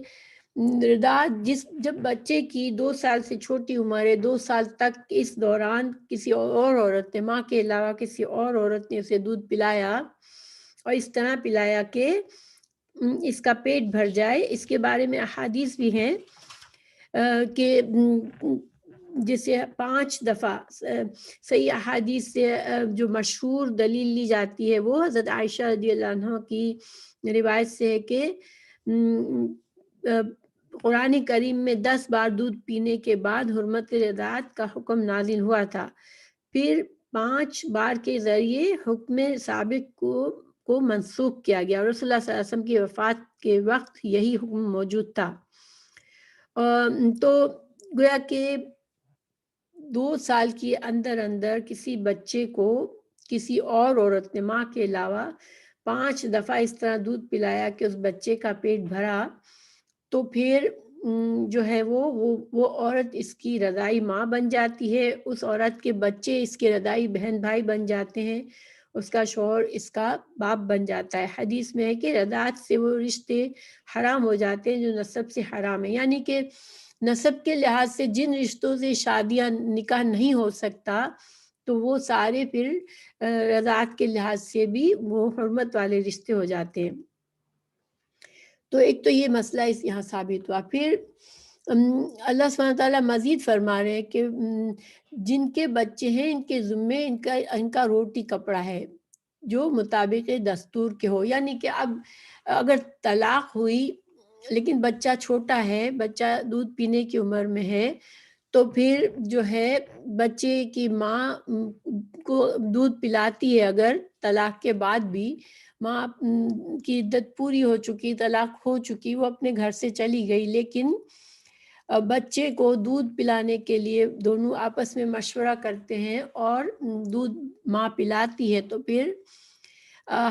رضاعت جب بچے کی 2 سال سے چھوٹی عمر ہے، 2 سال تک اس دوران کسی اور عورت نے، ماں کے علاوہ کسی اور عورت نے اسے دودھ پلایا اور اس طرح پلایا کہ اس کا پیٹ بھر جائے، اس کے بارے میں احادیث بھی ہیں کہ جسے 5 دفعہ صحیح احادیث سے جو مشہور دلیل لی جاتی ہے وہ حضرت عائشہ رضی اللہ عنہ کی روایت سے ہے کہ قرآن کریم میں 10 بار دودھ پینے کے بعد حرمت رضاعت کا حکم نازل ہوا تھا، پھر 5 بار کے ذریعے حکم سابق کو منسوخ کیا گیا اور رسول اللہ صلی اللہ علیہ وسلم کی وفات کے وقت یہی حکم موجود تھا۔ تو گویا کہ 2 سال کے اندر کسی بچے کو کسی اور عورت نے ماں کے علاوہ 5 دفعہ اس طرح دودھ پلایا کہ اس بچے کا پیٹ بھرا، تو پھر جو ہے وہ عورت اس کی رضائی ماں بن جاتی ہے، اس عورت کے بچے اس کے رضائی بہن بھائی بن جاتے ہیں، اس کا شوہر اس کا باپ بن جاتا ہے۔ حدیث میں ہے کہ رضاعت سے وہ رشتے حرام ہو جاتے ہیں جو نسب سے حرام ہے، یعنی کہ نسب کے لحاظ سے جن رشتوں سے شادیاں نکاح نہیں ہو سکتا تو وہ سارے پھر رضاعت کے لحاظ سے بھی وہ حرمت والے رشتے ہو جاتے ہیں۔ تو ایک تو یہ مسئلہ اس یہاں ثابت ہوا۔ پھر اللہ سبحانہ تعالیٰ مزید فرما رہے ہیں کہ جن کے بچے ہیں ان کے ذمے ان کا روٹی کپڑا ہے جو مطابق دستور کے ہو، یعنی کہ اب اگر طلاق ہوئی لیکن بچہ چھوٹا ہے، بچہ دودھ پینے کی عمر میں ہے، تو پھر جو ہے بچے کی ماں کو دودھ پلاتی ہے، اگر طلاق کے بعد بھی ماں کی عدت پوری ہو چکی، طلاق ہو چکی، وہ اپنے گھر سے چلی گئی، لیکن بچے کو دودھ پلانے کے لیے دونوں آپس میں مشورہ کرتے ہیں اور دودھ ماں پلاتی ہے، تو پھر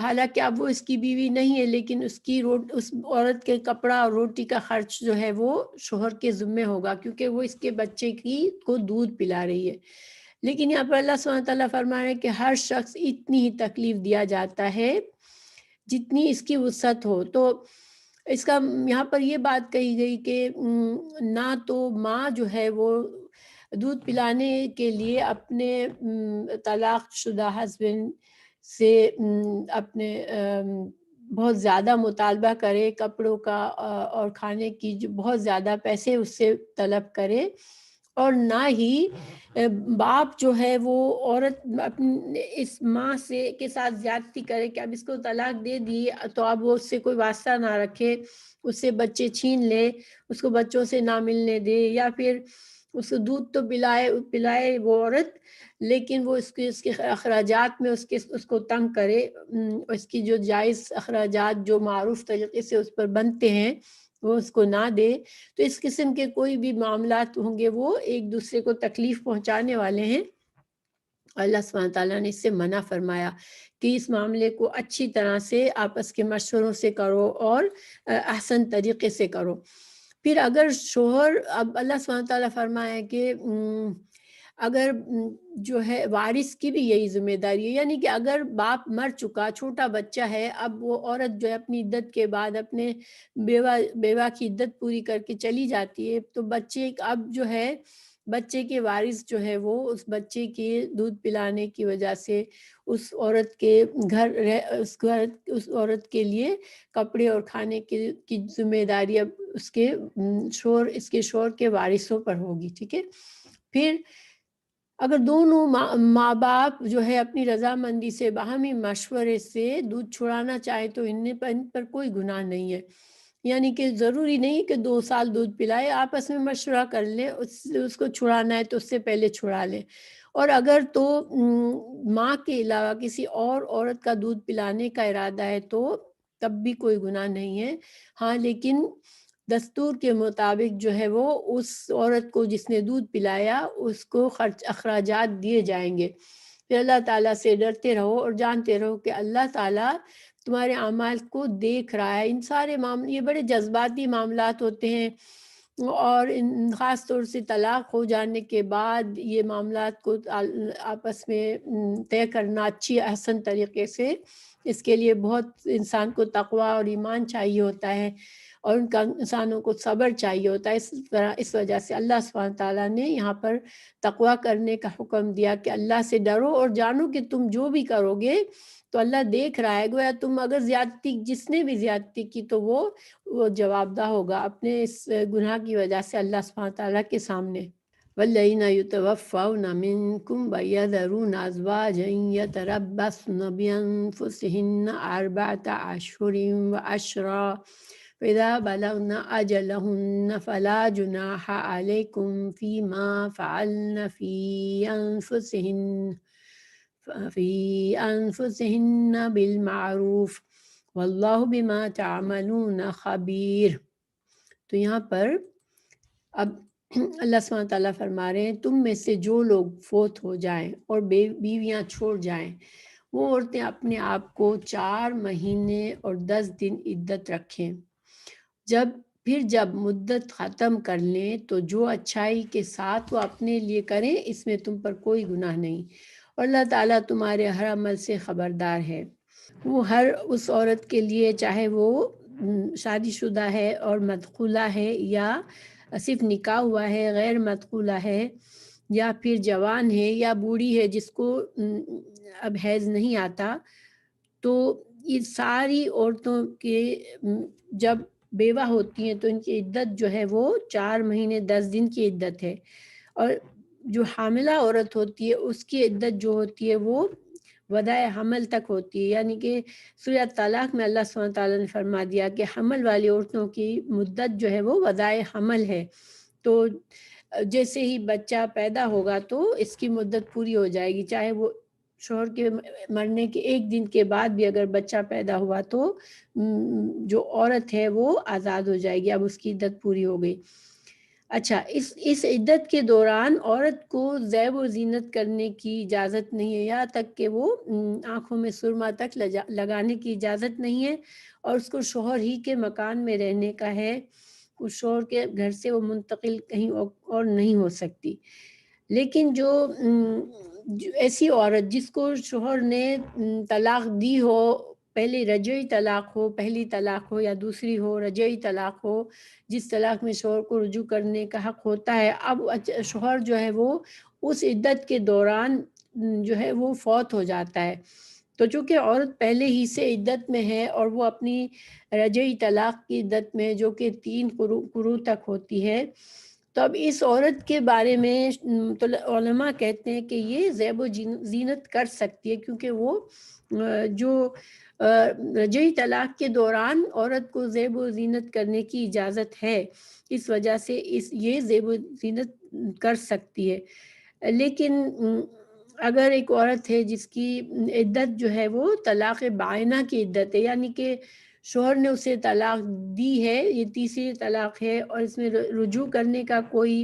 حالانکہ اب وہ اس کی بیوی نہیں ہے لیکن اس عورت کے کپڑا اور روٹی کا خرچ جو ہے وہ شوہر کے ذمہ ہوگا، کیونکہ وہ اس کے بچے کو دودھ پلا رہی ہے۔ لیکن یہاں پر اللہ سبحانہ تعالیٰ فرما رہے ہیں کہ ہر شخص اتنی ہی تکلیف دیا جاتا ہے جتنی اس کی وسعت ہو۔ تو اس کا یہاں پر یہ بات کہی گئی کہ نہ تو ماں جو ہے وہ دودھ پلانے کے لیے اپنے طلاق شدہ ہسبینڈ سے اپنے بہت زیادہ مطالبہ کرے کپڑوں کا اور کھانے کی، جو بہت زیادہ پیسے اس سے طلب کرے، اور نہ ہی باپ جو ہے وہ عورت اپنے اس ماں کے ساتھ زیادتی کرے کہ اب اس کو طلاق دے دی تو اب وہ اس سے کوئی واسطہ نہ رکھے، اس سے بچے چھین لے، اس کو بچوں سے نہ ملنے دے، یا پھر اس کو دودھ تو پلائے وہ عورت، لیکن وہ اس کے اخراجات میں اس کو تنگ کرے، اس کی جو جائز اخراجات جو معروف طریقے سے اس پر بنتے ہیں وہ اس کو نہ دے۔ تو اس قسم کے کوئی بھی معاملات ہوں گے وہ ایک دوسرے کو تکلیف پہنچانے والے ہیں۔ اللہ سبحانہ تعالیٰ نے اس سے منع فرمایا کہ اس معاملے کو اچھی طرح سے آپس کے مشوروں سے کرو اور احسن طریقے سے کرو۔ پھر اگر شوہر، اب اللہ سبحانہ تعالیٰ فرمایا کہ اگر جو ہے وارث کی بھی یہی ذمہ داری ہے، یعنی کہ اگر باپ مر چکا، چھوٹا بچہ ہے، اب وہ عورت جو ہے اپنی عدت کے بعد اپنے بیوہ کی عدت پوری کر کے چلی جاتی ہے، تو بچے اب جو ہے بچے کے وارث جو ہے وہ اس بچے کے دودھ پلانے کی وجہ سے اس عورت کے اس عورت کے لیے کپڑے اور کھانے کی ذمہ داری اب اس کے شوہر کے وارثوں پر ہوگی، ٹھیک ہے۔ پھر اگر دونوں ماں باپ جو ہے اپنی رضامندی سے باہمی مشورے سے دودھ چھڑانا چاہے تو ان پر کوئی گناہ نہیں ہے، یعنی کہ ضروری نہیں کہ 2 سال دودھ پلائے، آپس میں مشورہ کر لیں، اس کو چھڑانا ہے تو اس سے پہلے چھڑا لیں، اور اگر تو ماں کے علاوہ کسی اور عورت کا دودھ پلانے کا ارادہ ہے تو تب بھی کوئی گناہ نہیں ہے۔ ہاں لیکن دستور کے مطابق جو ہے وہ اس عورت کو جس نے دودھ پلایا اس کو اخراجات دیے جائیں گے۔ پھر اللہ تعالیٰ سے ڈرتے رہو اور جانتے رہو کہ اللہ تعالیٰ تمہارے اعمال کو دیکھ رہا ہے۔ ان سارے معاملے یہ بڑے جذباتی معاملات ہوتے ہیں، اور خاص طور سے طلاق ہو جانے کے بعد یہ معاملات کو آپس میں طے کرنا اچھی احسن طریقے سے، اس کے لیے بہت انسان کو تقویٰ اور ایمان چاہیے ہوتا ہے، اور انسانوں کو صبر چاہیے ہوتا ہے۔ اس وجہ سے اللہ سبحانہ تعالیٰ نے یہاں پر تقویٰ کرنے کا حکم دیا کہ اللہ سے ڈرو اور جانو کہ تم جو بھی کرو گے تو اللہ دیکھ رہا ہے، گویا تم اگر جس نے بھی زیادتی کی تو وہ جواب دہ ہوگا اپنے اس گناہ کی وجہ سے اللہ سبحانہ تعالیٰ کے سامنے۔ والذین یتوفون منکم ویذرون ازواجا یتربصن بانفسہن 4 اشہر وعشرا فإذا بلغن أجلهن فلا جناح عليكم فيما فعلن في أنفسهن بالمعروف واللہ بما تعملون خبیر۔ تو یہاں پر اب اللہ سبحانہ تعالیٰ فرما رہے ہیں تم میں سے جو لوگ فوت ہو جائیں اور بیویاں چھوڑ جائیں، وہ عورتیں اپنے آپ کو 4 مہینے اور 10 دن عدت رکھیں۔ جب پھر جب مدت ختم کر لیں تو جو اچھائی کے ساتھ وہ اپنے لیے کریں، اس میں تم پر کوئی گناہ نہیں، اور اللہ تعالیٰ تمہارے ہر عمل سے خبردار ہے۔ وہ ہر اس عورت کے لیے، چاہے وہ شادی شدہ ہے اور مدخولہ ہے، یا صرف نکاح ہوا ہے غیر مدخولہ ہے، یا پھر جوان ہے یا بوڑھی ہے جس کو اب حیض نہیں آتا، تو یہ ساری عورتوں کے جب بیوہ ہوتی ہیں تو ان کی عدت جو ہے وہ 4 مہینے 10 دن کی عدت ہے، اور جو حاملہ عورت ہوتی ہے اس کی عدت جو ہوتی ہے وہ وداع حمل تک ہوتی ہے، یعنی کہ سورہ طلاق میں اللہ سبحانہ تعالیٰ نے فرما دیا کہ حمل والی عورتوں کی مدت جو ہے وہ وداع حمل ہے، تو جیسے ہی بچہ پیدا ہوگا تو اس کی مدت پوری ہو جائے گی، چاہے وہ شوہر کے مرنے کے 1 دن کے بعد بھی اگر بچہ پیدا ہوا تو جو عورت ہے وہ آزاد ہو جائے گی، اب اس کی عدت پوری ہو گئی۔ اچھا، اس عدت کے دوران عورت کو زیب و زینت کرنے کی اجازت نہیں ہے، یہاں تک کہ وہ آنکھوں میں سرما تک لگانے کی اجازت نہیں ہے، اور اس کو شوہر ہی کے مکان میں رہنے کا ہے، اس شوہر کے گھر سے وہ منتقل کہیں اور نہیں ہو سکتی۔ لیکن جو ایسی عورت جس کو شوہر نے طلاق دی ہو، پہلے رجعی طلاق ہو، پہلی طلاق ہو یا دوسری ہو رجعی طلاق ہو، جس طلاق میں شوہر کو رجوع کرنے کا حق ہوتا ہے، اب شوہر جو ہے وہ اس عدت کے دوران جو ہے وہ فوت ہو جاتا ہے، تو چونکہ عورت پہلے ہی سے عدت میں ہے اور وہ اپنی رجعی طلاق کی عدت میں جو کہ 3 قروء تک ہوتی ہے، تو اب اس عورت کے بارے میں تو علماء کہتے ہیں کہ یہ زیب و زینت کر سکتی ہے، کیونکہ وہ جو رجعی طلاق کے دوران عورت کو زیب و زینت کرنے کی اجازت ہے، اس وجہ سے یہ زیب و زینت کر سکتی ہے۔ لیکن اگر ایک عورت ہے جس کی عدت جو ہے وہ طلاق بائنہ کی عدت ہے، یعنی کہ شوہر نے اسے طلاق دی ہے، یہ تیسری طلاق ہے، اور اس میں رجوع کرنے کا کوئی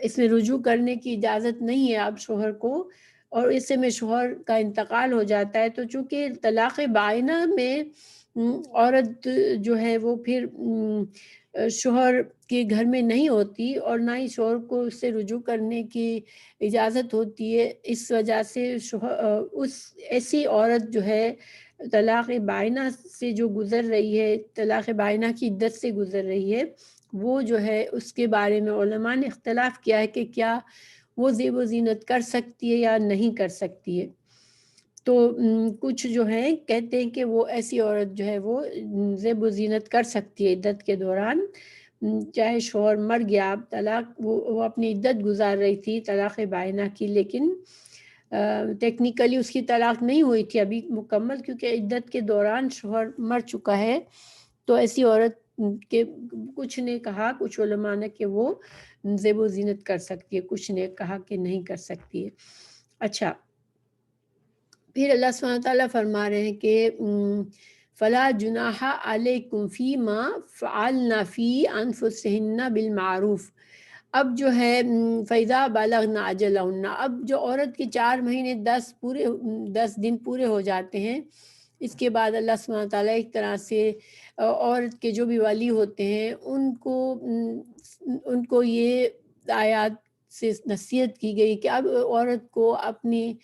اس میں رجوع کرنے کی اجازت نہیں ہے اب شوہر کو، اور اس میں شوہر کا انتقال ہو جاتا ہے، تو چونکہ طلاق بائنہ میں عورت جو ہے وہ پھر شوہر کے گھر میں نہیں ہوتی، اور نہ ہی شوہر کو اس سے رجوع کرنے کی اجازت ہوتی ہے، اس وجہ سے ایسی عورت جو ہے طلاق بائنہ سے جو گزر رہی ہے، طلاق بائنہ کی عدت سے گزر رہی ہے، وہ جو ہے اس کے بارے میں علماء نے اختلاف کیا ہے کہ کیا وہ زیب و زینت کر سکتی ہے یا نہیں کر سکتی ہے۔ تو کچھ جو ہیں کہتے ہیں کہ وہ ایسی عورت جو ہے وہ زیب و زینت کر سکتی ہے عدت کے دوران، چاہے شوہر مر گیا، طلاق وہ اپنی عدت گزار رہی تھی طلاق بائنہ کی، لیکن ٹیکنیکلی اس کی طلاق نہیں ہوئی تھی ابھی مکمل، کیونکہ عدت کے دوران شوہر مر چکا ہے، تو ایسی عورت کے کچھ نے کہا، کچھ علماء نے کہ وہ زیب و زینت کر سکتی ہے، کچھ نے کہا کہ نہیں کر سکتی ہے۔ اچھا، پھر اللہ سبحانہ تعالیٰ فرما رہے ہیں کہ فلا جناح علیکم فیما فعلن فی انفسہن بالمعروف، اب جو ہے فَإِذَا بَلَغْنَ أَجَلَهُنَّ، اب جو عورت کے 4 مہینے 10 دن پورے ہو جاتے ہیں، اس کے بعد اللہ سبحانہ تعالیٰ ایک طرح سے عورت کے جو بھی ولی ہوتے ہیں ان کو یہ آیات سے نصیحت کی گئی کہ اب عورت کو اپنی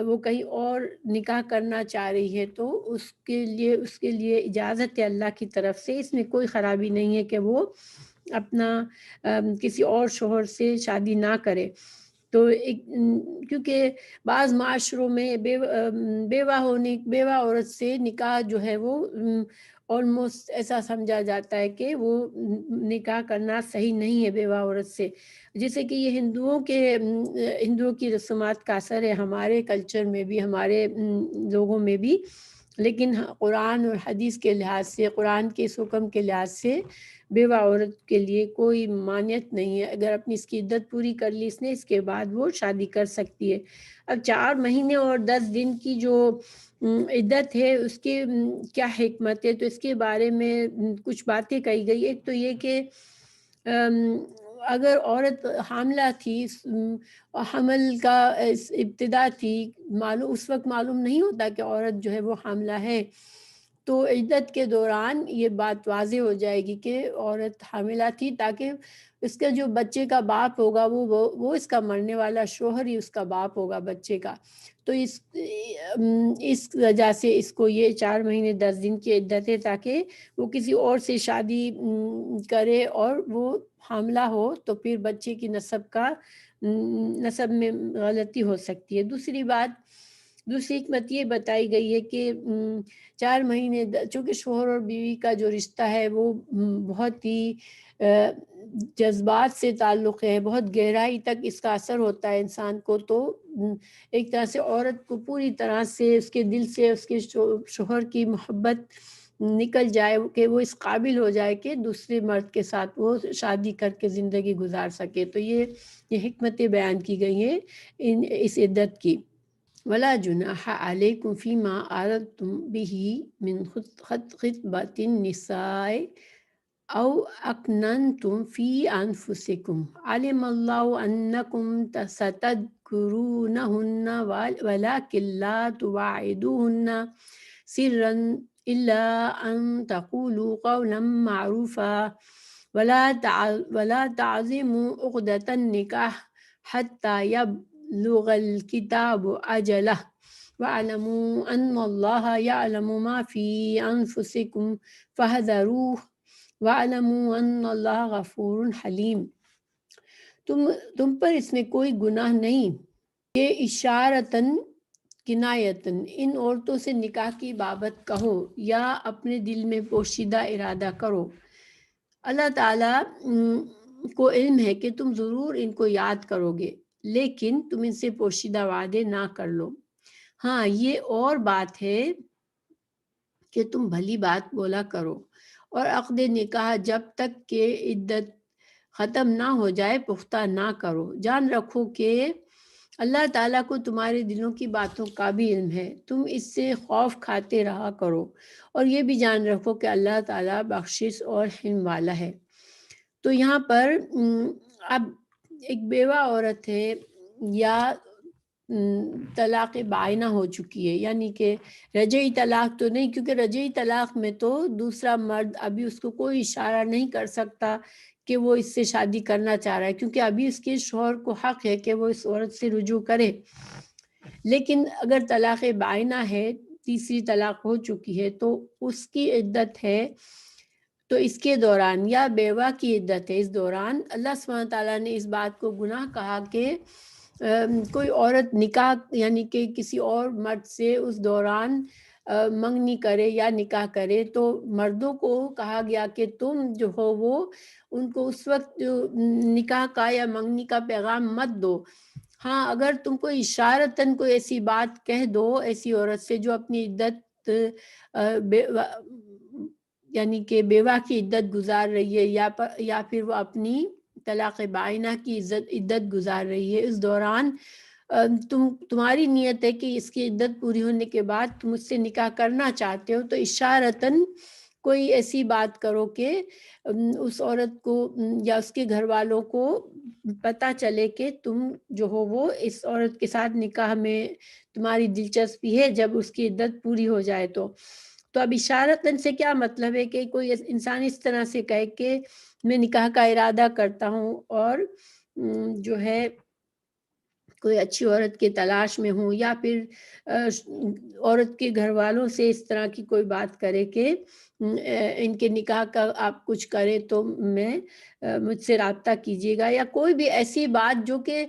وہ کہیں اور نکاح کرنا چاہ رہی ہے تو اس کے لیے اجازت ہے اللہ کی طرف سے، اس میں کوئی خرابی نہیں ہے کہ وہ اپنا کسی اور شوہر سے شادی نہ کرے، تو کیونکہ بعض معاشروں میں بیوہ عورت سے نکاح جو ہے وہ آلموسٹ ایسا سمجھا جاتا ہے کہ وہ نکاح کرنا صحیح نہیں ہے بیوہ عورت سے، جیسے کہ یہ ہندوؤں کی رسومات کا اثر ہے ہمارے کلچر میں بھی، ہمارے لوگوں میں بھی، لیکن قرآن اور حدیث کے لحاظ سے، قرآن کے اس حکم کے لحاظ سے بیوہ عورت کے لیے کوئی مانعت نہیں ہے، اگر اپنی اس کی عدت پوری کر لی اس نے، اس کے بعد وہ شادی کر سکتی ہے۔ اب 4 مہینے اور 10 دن کی جو عدت ہے اس کے کیا حکمت ہے، تو اس کے بارے میں کچھ باتیں کہی گئی۔ ایک تو یہ کہ اگر عورت حاملہ تھی، حمل کا ابتدا تھی، اس وقت معلوم نہیں ہوتا کہ عورت جو ہے وہ حاملہ ہے، تو عدت کے دوران یہ بات واضح ہو جائے گی کہ عورت حاملہ تھی، تاکہ اس کا جو بچے کا باپ ہوگا وہ اس کا مرنے والا شوہر ہی اس کا باپ ہوگا بچے کا۔ تو اس وجہ سے اس کو یہ 4 مہینے 10 دن کی عدت ہے، تاکہ وہ کسی اور سے شادی کرے اور وہ حاملہ ہو تو پھر بچے کی نسب میں غلطی ہو سکتی ہے۔ دوسری حکمت یہ بتائی گئی ہے کہ 4 مہینے چونکہ شوہر اور بیوی کا جو رشتہ ہے وہ بہت ہی جذبات سے تعلق ہے، بہت گہرائی تک اس کا اثر ہوتا ہے انسان کو، تو ایک طرح سے عورت کو پوری طرح سے اس کے دل سے اس کے شوہر کی محبت نکل جائے کہ وہ اس قابل ہو جائے کہ دوسرے مرد کے ساتھ وہ شادی کر کے زندگی گزار سکے۔ تو یہ حکمتیں بیان کی گئی ہیں اس عدت کی۔ ولا جناح علیکم فیما عرضتم به من خطبۃ النساء او اکننتم فی انفسکم علم اللہ انکم ستذکرونہن ولکن لا تواعدوہن سرا الا ان تقولوا قولا معروفا ولا تعزموا عقدۃ النکاح حتی يبلغ الكتاب أجله واعلموا ان اللہ یعلم ما فی انفسکم فاحذروہ واعلموا ان اللہ غفور حلیم۔ تم پر اس میں کوئی گناہ نہیں کہ اشارتاً کنایتاً ان عورتوں سے نکاح کی بابت کہو یا اپنے دل میں پوشیدہ ارادہ کرو۔ اللہ تعالیٰ کو علم ہے کہ تم ضرور ان کو یاد کرو گے، لیکن تم ان سے پوشیدہ وعدے نہ کر لو۔ ہاں، یہ اور بات ہے کہ تم بھلی بات بولا کرو، اور عقد نکاح جب تک کہ عدت ختم نہ ہو جائے پختہ نہ کرو۔ جان رکھو کہ اللہ تعالیٰ کو تمہارے دلوں کی باتوں کا بھی علم ہے، تم اس سے خوف کھاتے رہا کرو، اور یہ بھی جان رکھو کہ اللہ تعالیٰ بخشش اور حلم والا ہے۔ تو یہاں پر اب ایک بیوہ عورت ہے یا طلاق بائنہ ہو چکی ہے، یعنی کہ رجعی طلاق تو نہیں، کیونکہ رجعی طلاق میں تو دوسرا مرد ابھی اس کو کوئی اشارہ نہیں کر سکتا کہ وہ اس سے شادی کرنا چاہ رہا ہے، کیونکہ ابھی اس کے شوہر کو حق ہے کہ وہ اس عورت سے رجوع کرے۔ لیکن اگر طلاق بائنہ ہے، تیسری طلاق ہو چکی ہے، تو اس کی عدت ہے، تو اس کے دوران یا بیوہ کی عدت ہے، اس دوران اللہ سبحانہ تعالیٰ نے اس بات کو گناہ کہا کہ کوئی عورت نکاح یعنی کہ کسی اور مرد سے اس دوران منگنی کرے یا نکاح کرے، تو مردوں کو کہا گیا کہ تم جو ہو وہ ان کو اس وقت نکاح کا یا منگنی کا پیغام مت دو۔ ہاں، اگر تم کو اشارتاً کوئی ایسی بات کہہ دو ایسی عورت سے جو اپنی عدت یعنی کہ بیوہ کی عدت گزار رہی ہے یا پھر وہ اپنی طلاق بائنہ کی عدت گزار رہی ہے، اس دوران تمہاری نیت ہے کہ اس کی عدت پوری ہونے کے بعد تم اس سے نکاح کرنا چاہتے ہو، تو اشارتاً کوئی ایسی بات کرو کہ اس عورت کو یا اس کے گھر والوں کو پتہ چلے کہ تم جو ہو وہ اس عورت کے ساتھ نکاح میں تمہاری دلچسپی ہے، جب اس کی عدت پوری ہو جائے تو اب اشارتاً سے کیا مطلب ہے کہ کوئی انسان اس طرح سے کہے کہ میں نکاح کا ارادہ کرتا ہوں اور جو ہے کوئی اچھی عورت کی تلاش میں ہوں، یا پھر عورت کے گھر والوں سے اس طرح کی کوئی بات کرے کہ ان کے نکاح کا آپ کچھ کرے تو مجھ سے رابطہ کیجیے گا، یا کوئی بھی ایسی بات جو کہ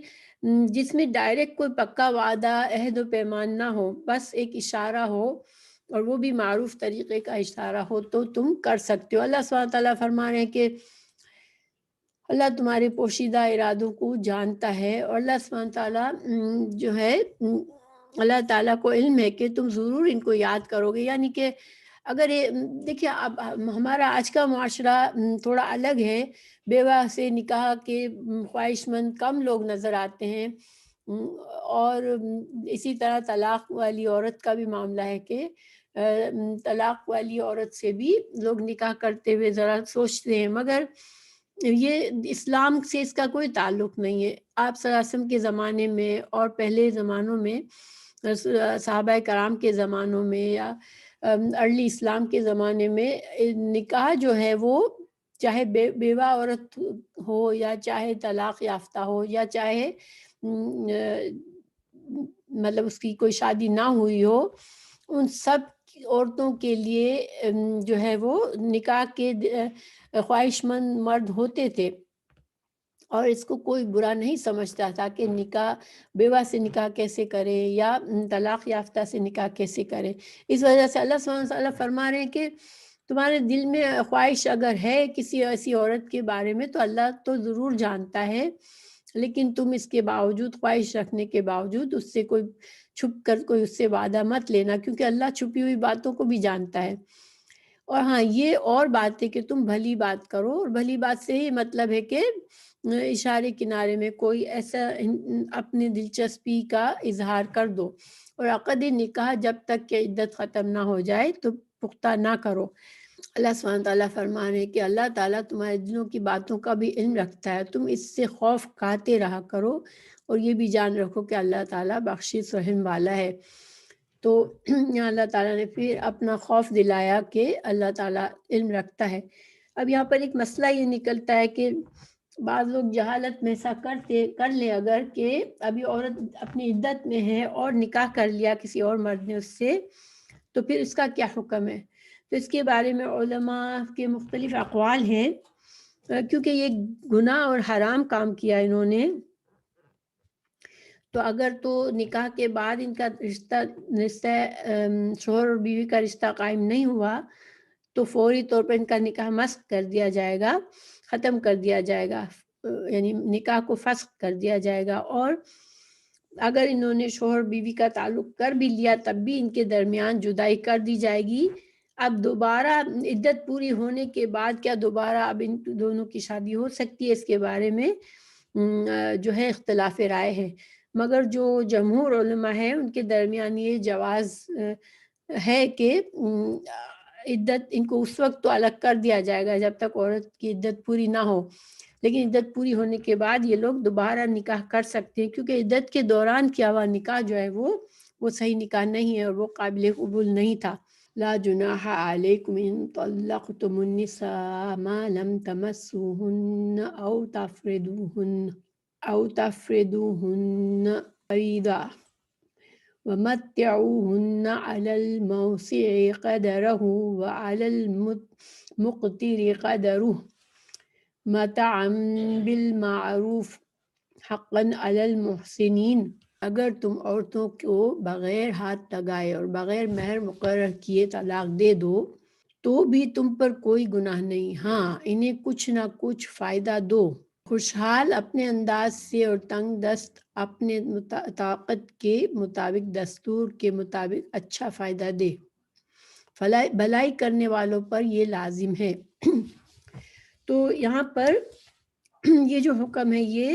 جس میں ڈائریکٹ کوئی پکا وعدہ عہد و پیمان نہ ہو، بس ایک اشارہ ہو اور وہ بھی معروف طریقے کا اشارہ ہو، تو تم کر سکتے ہو۔ اللہ سبحانہ تعالیٰ فرما رہے ہیں کہ اللہ تمہارے پوشیدہ ارادوں کو جانتا ہے، اور اللہ سبحانہ تعالیٰ جو ہے اللہ تعالیٰ کو علم ہے کہ تم ضرور ان کو یاد کرو گے۔ یعنی کہ اگر دیکھیے اب ہمارا آج کا معاشرہ تھوڑا الگ ہے، بیوہ سے نکاح کے خواہش مند کم لوگ نظر آتے ہیں، اور اسی طرح طلاق والی عورت کا بھی معاملہ ہے کہ طلاق والی عورت سے بھی لوگ نکاح کرتے ہوئے ذرا سوچتے ہیں، مگر یہ اسلام سے اس کا کوئی تعلق نہیں ہے۔ آپ صلی اللہ علیہ وسلم کے زمانے میں اور پہلے زمانوں میں صحابہ کرام کے زمانوں میں یا ارلی اسلام کے زمانے میں نکاح جو ہے وہ چاہے بیوہ عورت ہو یا چاہے طلاق یافتہ ہو یا چاہے مطلب اس کی کوئی شادی نہ ہوئی ہو، ان سب عورتوں کے لیے جو ہے وہ نکاح کے خواہش مند مرد ہوتے تھے، اور اس کو کوئی برا نہیں سمجھتا تھا کہ نکاح بیوہ سے نکاح کیسے کرے یا طلاق یافتہ سے نکاح کیسے کرے۔ اس وجہ سے اللہ سبحانہ وتعالیٰ فرما رہے ہیں کہ تمہارے دل میں خواہش اگر ہے کسی ایسی عورت کے بارے میں تو اللہ تو ضرور جانتا ہے، لیکن تم اس کے باوجود، خواہش رکھنے کے باوجود، اس سے کوئی چھپ کر کوئی اس سے وعدہ مت لینا، کیونکہ اللہ چھپی ہوئی باتوں کو بھی جانتا ہے۔ اور ہاں یہ اور بات ہے کہ تم بھلی بات کرو، اور بھلی بات سے ہی مطلب ہے کہ اشارے کنارے میں کوئی ایسا اپنی دلچسپی کا اظہار کر دو، اور عقد نکاح جب تک کہ عدت ختم نہ ہو جائے تو پختہ نہ کرو۔ اللہ سبحانہ تعالیٰ فرما رہے ہیں کہ اللہ تعالیٰ تمہارے دلوں کی باتوں کا بھی علم رکھتا ہے، تم اس سے خوف کھاتے رہا کرو، اور یہ بھی جان رکھو کہ اللہ تعالیٰ بخشش رحم والا ہے۔ تو یہاں اللہ تعالیٰ نے پھر اپنا خوف دلایا کہ اللہ تعالیٰ علم رکھتا ہے۔ اب یہاں پر ایک مسئلہ یہ نکلتا ہے کہ بعض لوگ جہالت میں ایسا کر لیں اگر کہ ابھی عورت اپنی عدت میں ہے اور نکاح کر لیا کسی اور مرد نے اس سے، تو پھر اس کا کیا حکم ہے؟ تو اس کے بارے میں علماء کے مختلف اقوال ہیں، کیونکہ یہ گناہ اور حرام کام کیا انہوں نے، تو اگر تو نکاح کے بعد ان کا رشتہ شوہر اور بیوی کا رشتہ قائم نہیں ہوا تو فوری طور پر ان کا نکاح مسخ کر دیا جائے گا، ختم کر دیا جائے گا، یعنی نکاح کو فسخ کر دیا جائے گا۔ اور اگر انہوں نے شوہر بیوی کا تعلق کر بھی لیا تب بھی ان کے درمیان جدائی کر دی جائے گی۔ اب دوبارہ عدت پوری ہونے کے بعد کیا دوبارہ اب ان دونوں کی شادی ہو سکتی ہے، اس کے بارے میں جو ہے اختلاف رائے ہے، مگر جو جمہور علماء ہیں ان کے درمیان یہ جواز ہے کہ عدت ان کو اس وقت تو الگ کر دیا جائے گا جب تک عورت کی عدت پوری نہ ہو، لیکن عدت پوری ہونے کے بعد یہ لوگ دوبارہ نکاح کر سکتے ہیں، کیونکہ عدت کے دوران کیا ہوا نکاح جو ہے وہ صحیح نکاح نہیں ہے اور وہ قابل قبول نہیں تھا۔ لا جناح علیکم ان طلقتم النساء ما لم تمسوهن او تفردوهن فریضہ ومتعوهن على الموسع قدره وعلى المقتر قدره متاعا بالمعروف حقا علی المحسنین۔ اگر تم عورتوں کو بغیر ہاتھ لگائے اور بغیر مہر مقرر کیے طلاق دے دو تو بھی تم پر کوئی گناہ نہیں، ہاں انہیں کچھ نہ کچھ فائدہ دو، خوشحال اپنے انداز سے اور تنگ دست اپنے طاقت کے مطابق، دستور کے مطابق اچھا فائدہ دے، بھلائی کرنے والوں پر یہ لازم ہے۔ تو یہاں پر یہ جو حکم ہے یہ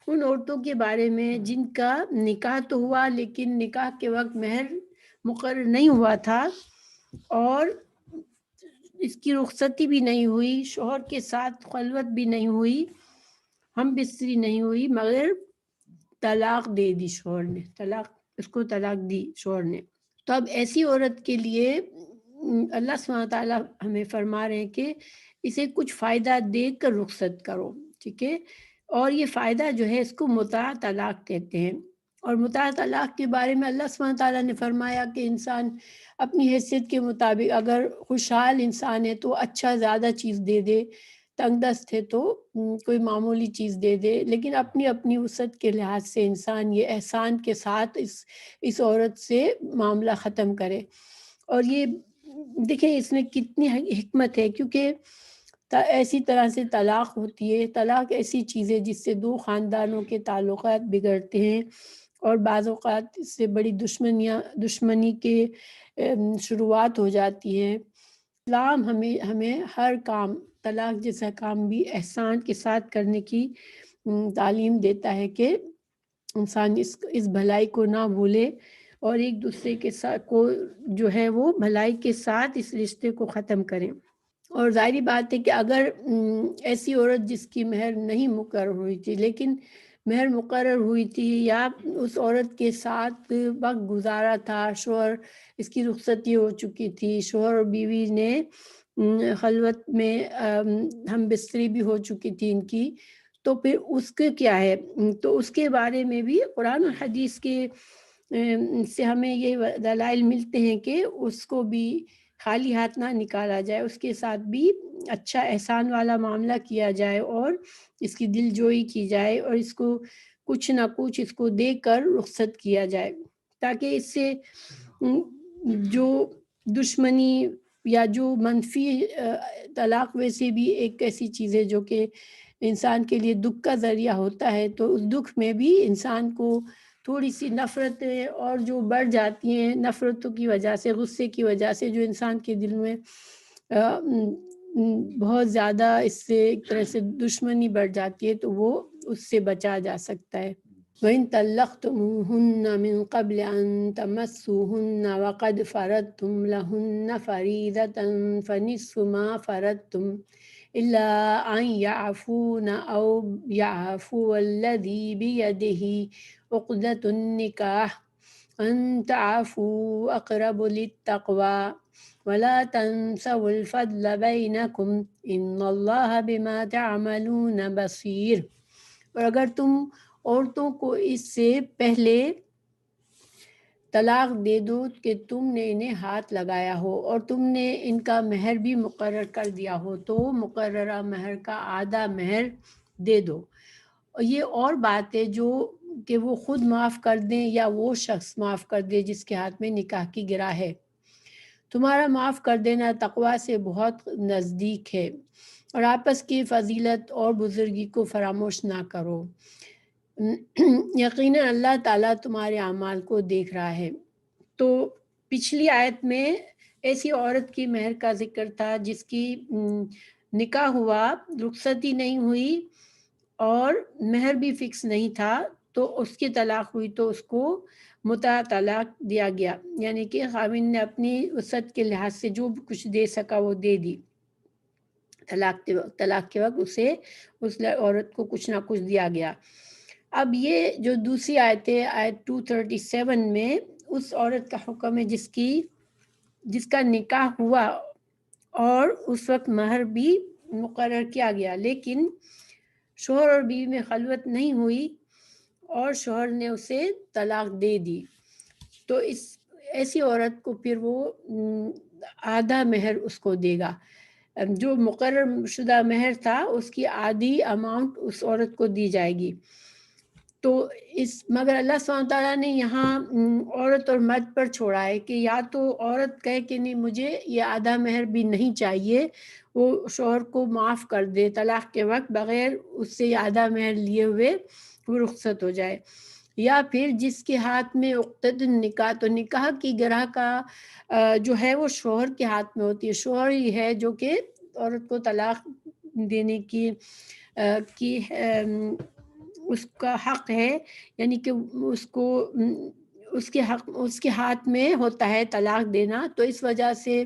ان عورتوں کے بارے میں جن کا نکاح تو ہوا لیکن نکاح کے وقت مہر مقرر نہیں ہوا تھا اور اس کی رخصتی بھی نہیں ہوئی، شوہر کے ساتھ خلوت بھی نہیں ہوئی، ہم بستری نہیں ہوئی، مگر طلاق دے دی شوہر نے، اس کو طلاق دی شوہر نے، تو اب ایسی عورت کے لیے اللہ سبحانہ تعالیٰ ہمیں فرما رہے ہیں کہ اسے کچھ فائدہ دے کر رخصت کرو، ٹھیک ہے، اور یہ فائدہ جو ہے اس کو متاع طلاق کہتے ہیں۔ اور متاع طلاق کے بارے میں اللہ سبحانہ تعالیٰ نے فرمایا کہ انسان اپنی حیثیت کے مطابق، اگر خوشحال انسان ہے تو اچھا زیادہ چیز دے دے، تنگ دست ہے تو کوئی معمولی چیز دے دے، لیکن اپنی اپنی وسعت کے لحاظ سے انسان یہ احسان کے ساتھ اس عورت سے معاملہ ختم کرے۔ اور یہ دیکھیں اس میں کتنی حکمت ہے، کیونکہ ایسی طرح سے طلاق ہوتی ہے، طلاق ایسی چیز ہے جس سے دو خاندانوں کے تعلقات بگڑتے ہیں اور بعض اوقات اس سے بڑی دشمنی کے شروعات ہو جاتی ہے۔ اسلام ہمیں ہر کام، طلاق جیسا کام بھی احسان کے ساتھ کرنے کی تعلیم دیتا ہے کہ انسان اس بھلائی کو نہ بھولے اور ایک دوسرے کے ساتھ کو جو ہے وہ بھلائی کے ساتھ اس رشتے کو ختم کریں۔ اور ظاہری بات ہے کہ اگر ایسی عورت جس کی مہر نہیں مقرر ہوئی تھی لیکن مہر مقرر ہوئی تھی یا اس عورت کے ساتھ وقت گزارا تھا، شوہر اس کی رخصتی ہو چکی تھی، شوہر اور بیوی نے خلوت میں ہم بستری بھی ہو چکی تھی ان کی، تو پھر اس کے کیا ہے؟ تو اس کے بارے میں بھی قرآن اور حدیث کے سے ہمیں یہ دلائل ملتے ہیں کہ اس کو بھی خالی ہاتھ نہ نکالا جائے، اس کے ساتھ بھی اچھا احسان والا معاملہ کیا جائے اور اس کی دل جوئی کی جائے اور اس کو کچھ نہ کچھ اس کو دے کر رخصت کیا جائے، تاکہ اس سے جو دشمنی یا جو منفی طلاق ویسے بھی ایک ایسی چیز ہے جو کہ انسان کے لیے دکھ کا ذریعہ ہوتا ہے، تو اس دکھ میں بھی انسان کو تھوڑی سی نفرتیں اور جو بڑھ جاتی ہیں نفرتوں کی وجہ سے، غصے کی وجہ سے، جو انسان کے دل میں بہت زیادہ اس سے ایک طرح سے دشمنی بڑھ جاتی ہے، تو وہ اس سے بچا جا سکتا ہے۔ وَإِن طَلَّقْتُمُوهُنَّ مِن قَبْلِ أَن تَمَسُّوهُنَّ وَقَدْ فَرَضْتُمْ لَهُنَّ فَرِيضَةً فَنِصْفُ مَا فَرَضْتُمْ إِلَّا أَن يَعْفُونَ أَوْ يَعْفُوَ الَّذِي بِيَدِهِ عُقْدَةُ النِّكَاحِ أَن تَعْفُوا أَقْرَبُ لِلتَّقْوَىٰ وَلَا تَنْسَوُا الْفَضْلَ بَيْنَكُمْ إِنَّ اللَّهَ بِمَا تَعْمَلُونَ بَصِيرٌ۔ اور اگر تم عورتوں کو اس سے پہلے طلاق دے دو کہ تم نے انہیں ہاتھ لگایا ہو اور تم نے ان کا مہر بھی مقرر کر دیا ہو، تو مقررہ مہر کا آدھا مہر دے دو۔ اور یہ اور بات ہے جو کہ وہ خود معاف کر دیں یا وہ شخص معاف کر دے جس کے ہاتھ میں نکاح کی گرہ ہے۔ تمہارا معاف کر دینا تقویٰ سے بہت نزدیک ہے، اور آپس کی فضیلت اور بزرگی کو فراموش نہ کرو، یقیناً اللہ تعالیٰ تمہارے اعمال کو دیکھ رہا ہے۔ تو پچھلی آیت میں ایسی عورت کی مہر کا ذکر تھا جس کی نکاح ہوا، رخصتی نہیں ہوئی اور مہر بھی فکس نہیں تھا، تو اس کی طلاق ہوئی تو اس کو متع طلاق دیا گیا، یعنی کہ خاوند نے اپنی وسعت کے لحاظ سے جو کچھ دے سکا وہ دے دی۔ طلاق کے وقت اسے اس عورت کو کچھ نہ کچھ دیا گیا۔ اب یہ جو دوسری آیت ہے، آیت 237 میں اس عورت کا حکم ہے جس کا نکاح ہوا اور اس وقت مہر بھی مقرر کیا گیا، لیکن شوہر اور بیوی میں خلوت نہیں ہوئی اور شوہر نے اسے طلاق دے دی، تو ایسی عورت کو پھر وہ آدھا مہر اس کو دے گا، جو مقرر شدہ مہر تھا اس کی آدھی اماؤنٹ اس عورت کو دی جائے گی۔ تو مگر اللہ سبحانہ تعالیٰ نے یہاں عورت اور مرد پر چھوڑا ہے کہ یا تو عورت کہے کہ نہیں مجھے یہ آدھا مہر بھی نہیں چاہیے، وہ شوہر کو معاف کر دے طلاق کے وقت بغیر اس سے آدھا مہر لیے ہوئے وہ رخصت ہو جائے، یا پھر جس کے ہاتھ میں عقدۃ النکاح، تو نکاح کی گرہ کا جو ہے وہ شوہر کے ہاتھ میں ہوتی ہے، شوہر ہی ہے جو کہ عورت کو طلاق دینے کی اس کا حق ہے، یعنی کہ اس کو اس کے ہاتھ میں ہوتا ہے طلاق دینا، تو اس وجہ سے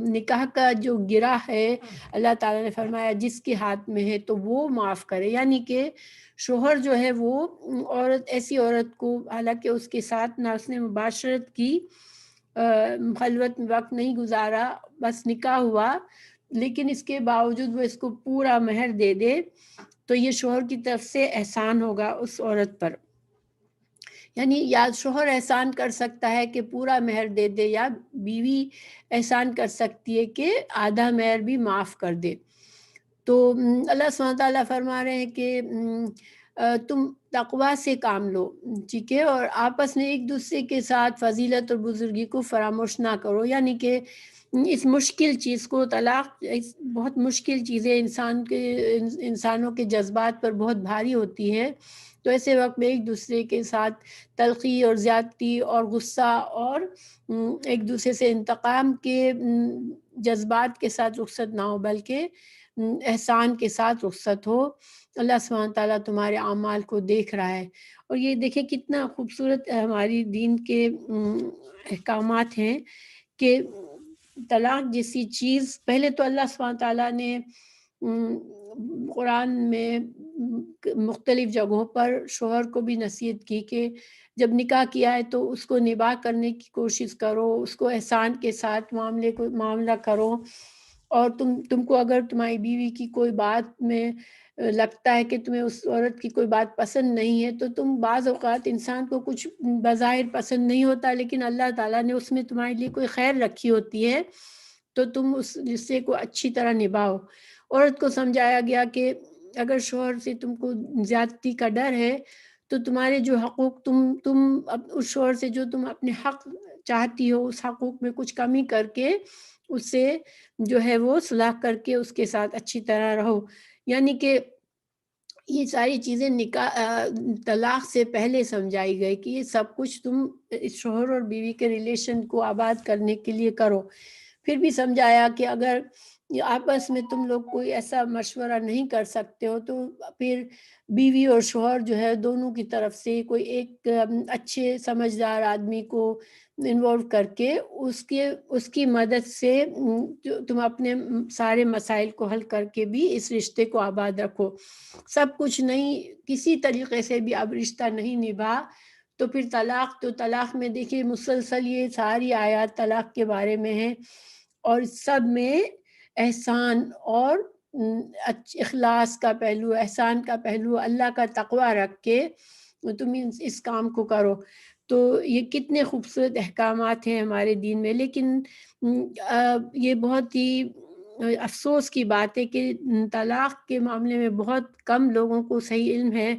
نکاح کا جو گرہ ہے اللہ تعالیٰ نے فرمایا جس کے ہاتھ میں ہے تو وہ معاف کرے، یعنی کہ شوہر جو ہے وہ ایسی عورت کو، حالانکہ اس کے ساتھ نہ اس نے مباشرت کی، خلوت میں وقت نہیں گزارا، بس نکاح ہوا، لیکن اس کے باوجود وہ اس کو پورا مہر دے دے، تو یہ شوہر کی طرف سے احسان ہوگا اس عورت پر، یعنی یا شوہر احسان کر سکتا ہے کہ پورا مہر دے دے، یا بیوی احسان کر سکتی ہے کہ آدھا مہر بھی معاف کر دے۔ تو اللہ سبحانہ تعالیٰ فرما رہے ہیں کہ تم تقویٰ سے کام لو، ٹھیک ہے، اور آپس میں ایک دوسرے کے ساتھ فضیلت اور بزرگی کو فراموش نہ کرو، یعنی کہ اس مشکل چیز کو، طلاق بہت مشکل چیز ہے، انسانوں کے جذبات پر بہت بھاری ہوتی ہے، تو ایسے وقت میں ایک دوسرے کے ساتھ تلخی اور زیادتی اور غصہ اور ایک دوسرے سے انتقام کے جذبات کے ساتھ رخصت نہ ہو، بلکہ احسان کے ساتھ رخصت ہو۔ اللہ سبحانہ تعالیٰ تمہارے اعمال کو دیکھ رہا ہے، اور یہ دیکھیں کتنا خوبصورت ہماری دین کے احکامات ہیں کہ طلاق جیسی چیز، پہلے تو اللہ سبحانہ تعالیٰ نے قرآن میں مختلف جگہوں پر شوہر کو بھی نصیحت کی کہ جب نکاح کیا ہے تو اس کو نباہ کرنے کی کوشش کرو، اس کو احسان کے ساتھ معاملہ کرو، اور تم کو اگر تمہاری بیوی کی کوئی بات میں لگتا ہے کہ تمہیں اس عورت کی کوئی بات پسند نہیں ہے، تو تم بعض اوقات انسان کو کچھ بظاہر پسند نہیں ہوتا، لیکن اللہ تعالیٰ نے اس میں تمہارے لیے کوئی خیر رکھی ہوتی ہے، تو تم اس رشتے کو اچھی طرح نبھاؤ۔ عورت کو سمجھایا گیا کہ اگر شوہر سے تم کو زیادتی کا ڈر ہے تو تمہارے جو حقوق اس شوہر سے جو تم اپنے حق چاہتی ہو، اس حقوق میں کچھ کمی کر کے اس سے جو ہے وہ صلاح کر کے اس کے ساتھ اچھی طرح رہو۔ یعنی کہ یہ ساری چیزیں طلاق سے پہلے سمجھائی گئی کہ یہ سب کچھ تم اس شوہر اور بیوی کے ریلیشن کو آباد کرنے کے لیے کرو۔ پھر بھی سمجھایا کہ اگر آپس میں تم لوگ کوئی ایسا مشورہ نہیں کر سکتے ہو تو پھر بیوی اور شوہر جو ہے دونوں کی طرف سے کوئی ایک اچھے سمجھدار آدمی کو انوالو کر کے اس کی مدد سے جو تم اپنے سارے مسائل کو حل کر کے بھی اس رشتے کو آباد رکھو۔ سب کچھ نہیں، کسی طریقے سے بھی اب رشتہ نہیں نبھا تو پھر طلاق میں دیکھیے مسلسل یہ ساری آیات طلاق کے بارے میں ہیں، اور سب میں احسان اور اخلاص کا پہلو، احسان کا پہلو، اللہ کا تقوی رکھ کے تم اس کام کو کرو۔ تو یہ کتنے خوبصورت احکامات ہیں ہمارے دین میں، لیکن یہ بہت ہی افسوس کی بات ہے کہ طلاق کے معاملے میں بہت کم لوگوں کو صحیح علم ہے،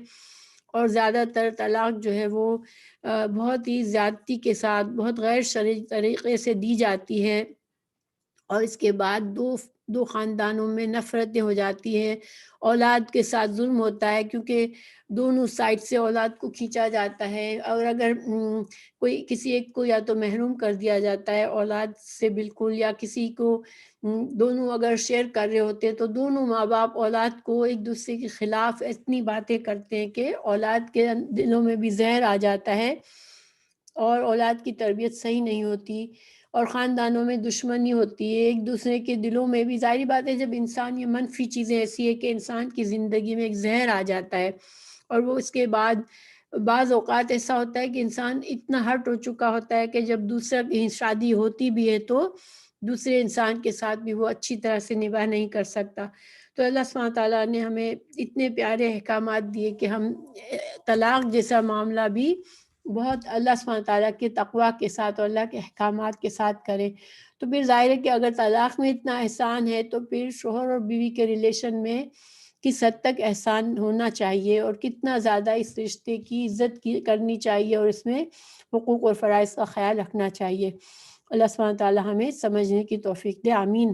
اور زیادہ تر طلاق جو ہے وہ بہت ہی زیادتی کے ساتھ بہت غیر شرعی طریقے سے دی جاتی ہے، اور اس کے بعد دو خاندانوں میں نفرتیں ہو جاتی ہیں، اولاد کے ساتھ ظلم ہوتا ہے کیونکہ دونوں سائڈ سے اولاد کو کھینچا جاتا ہے، اور اگر کوئی کسی ایک کو یا تو محروم کر دیا جاتا ہے اولاد سے بالکل، یا کسی کو دونوں اگر شیئر کر رہے ہوتے ہیں تو دونوں ماں باپ اولاد کو ایک دوسرے کے خلاف اتنی باتیں کرتے ہیں کہ اولاد کے دلوں میں بھی زہر آ جاتا ہے، اور اولاد کی تربیت صحیح نہیں ہوتی، اور خاندانوں میں دشمنی ہوتی ہے، ایک دوسرے کے دلوں میں بھی۔ ظاہری بات ہے جب انسان، یہ منفی چیزیں ایسی ہے کہ انسان کی زندگی میں ایک زہر آ جاتا ہے، اور وہ اس کے بعد بعض اوقات ایسا ہوتا ہے کہ انسان اتنا ہرٹ ہو چکا ہوتا ہے کہ جب دوسرا شادی ہوتی بھی ہے تو دوسرے انسان کے ساتھ بھی وہ اچھی طرح سے نباہ نہیں کر سکتا۔ تو اللہ سبحانہ تعالیٰ نے ہمیں اتنے پیارے احکامات دیے کہ ہم طلاق جیسا معاملہ بھی بہت اللہ سبحانہ تعالیٰ کے تقوی کے ساتھ اور اللہ کے احکامات کے ساتھ کریں۔ تو پھر ظاہر ہے کہ اگر طلاق میں اتنا احسان ہے تو پھر شوہر اور بیوی کے ریلیشن میں کس حد تک احسان ہونا چاہیے، اور کتنا زیادہ اس رشتے کی عزت کرنی چاہیے، اور اس میں حقوق اور فرائض کا خیال رکھنا چاہیے۔ اللہ سبحانہ تعالیٰ ہمیں سمجھنے کی توفیق دے، آمین۔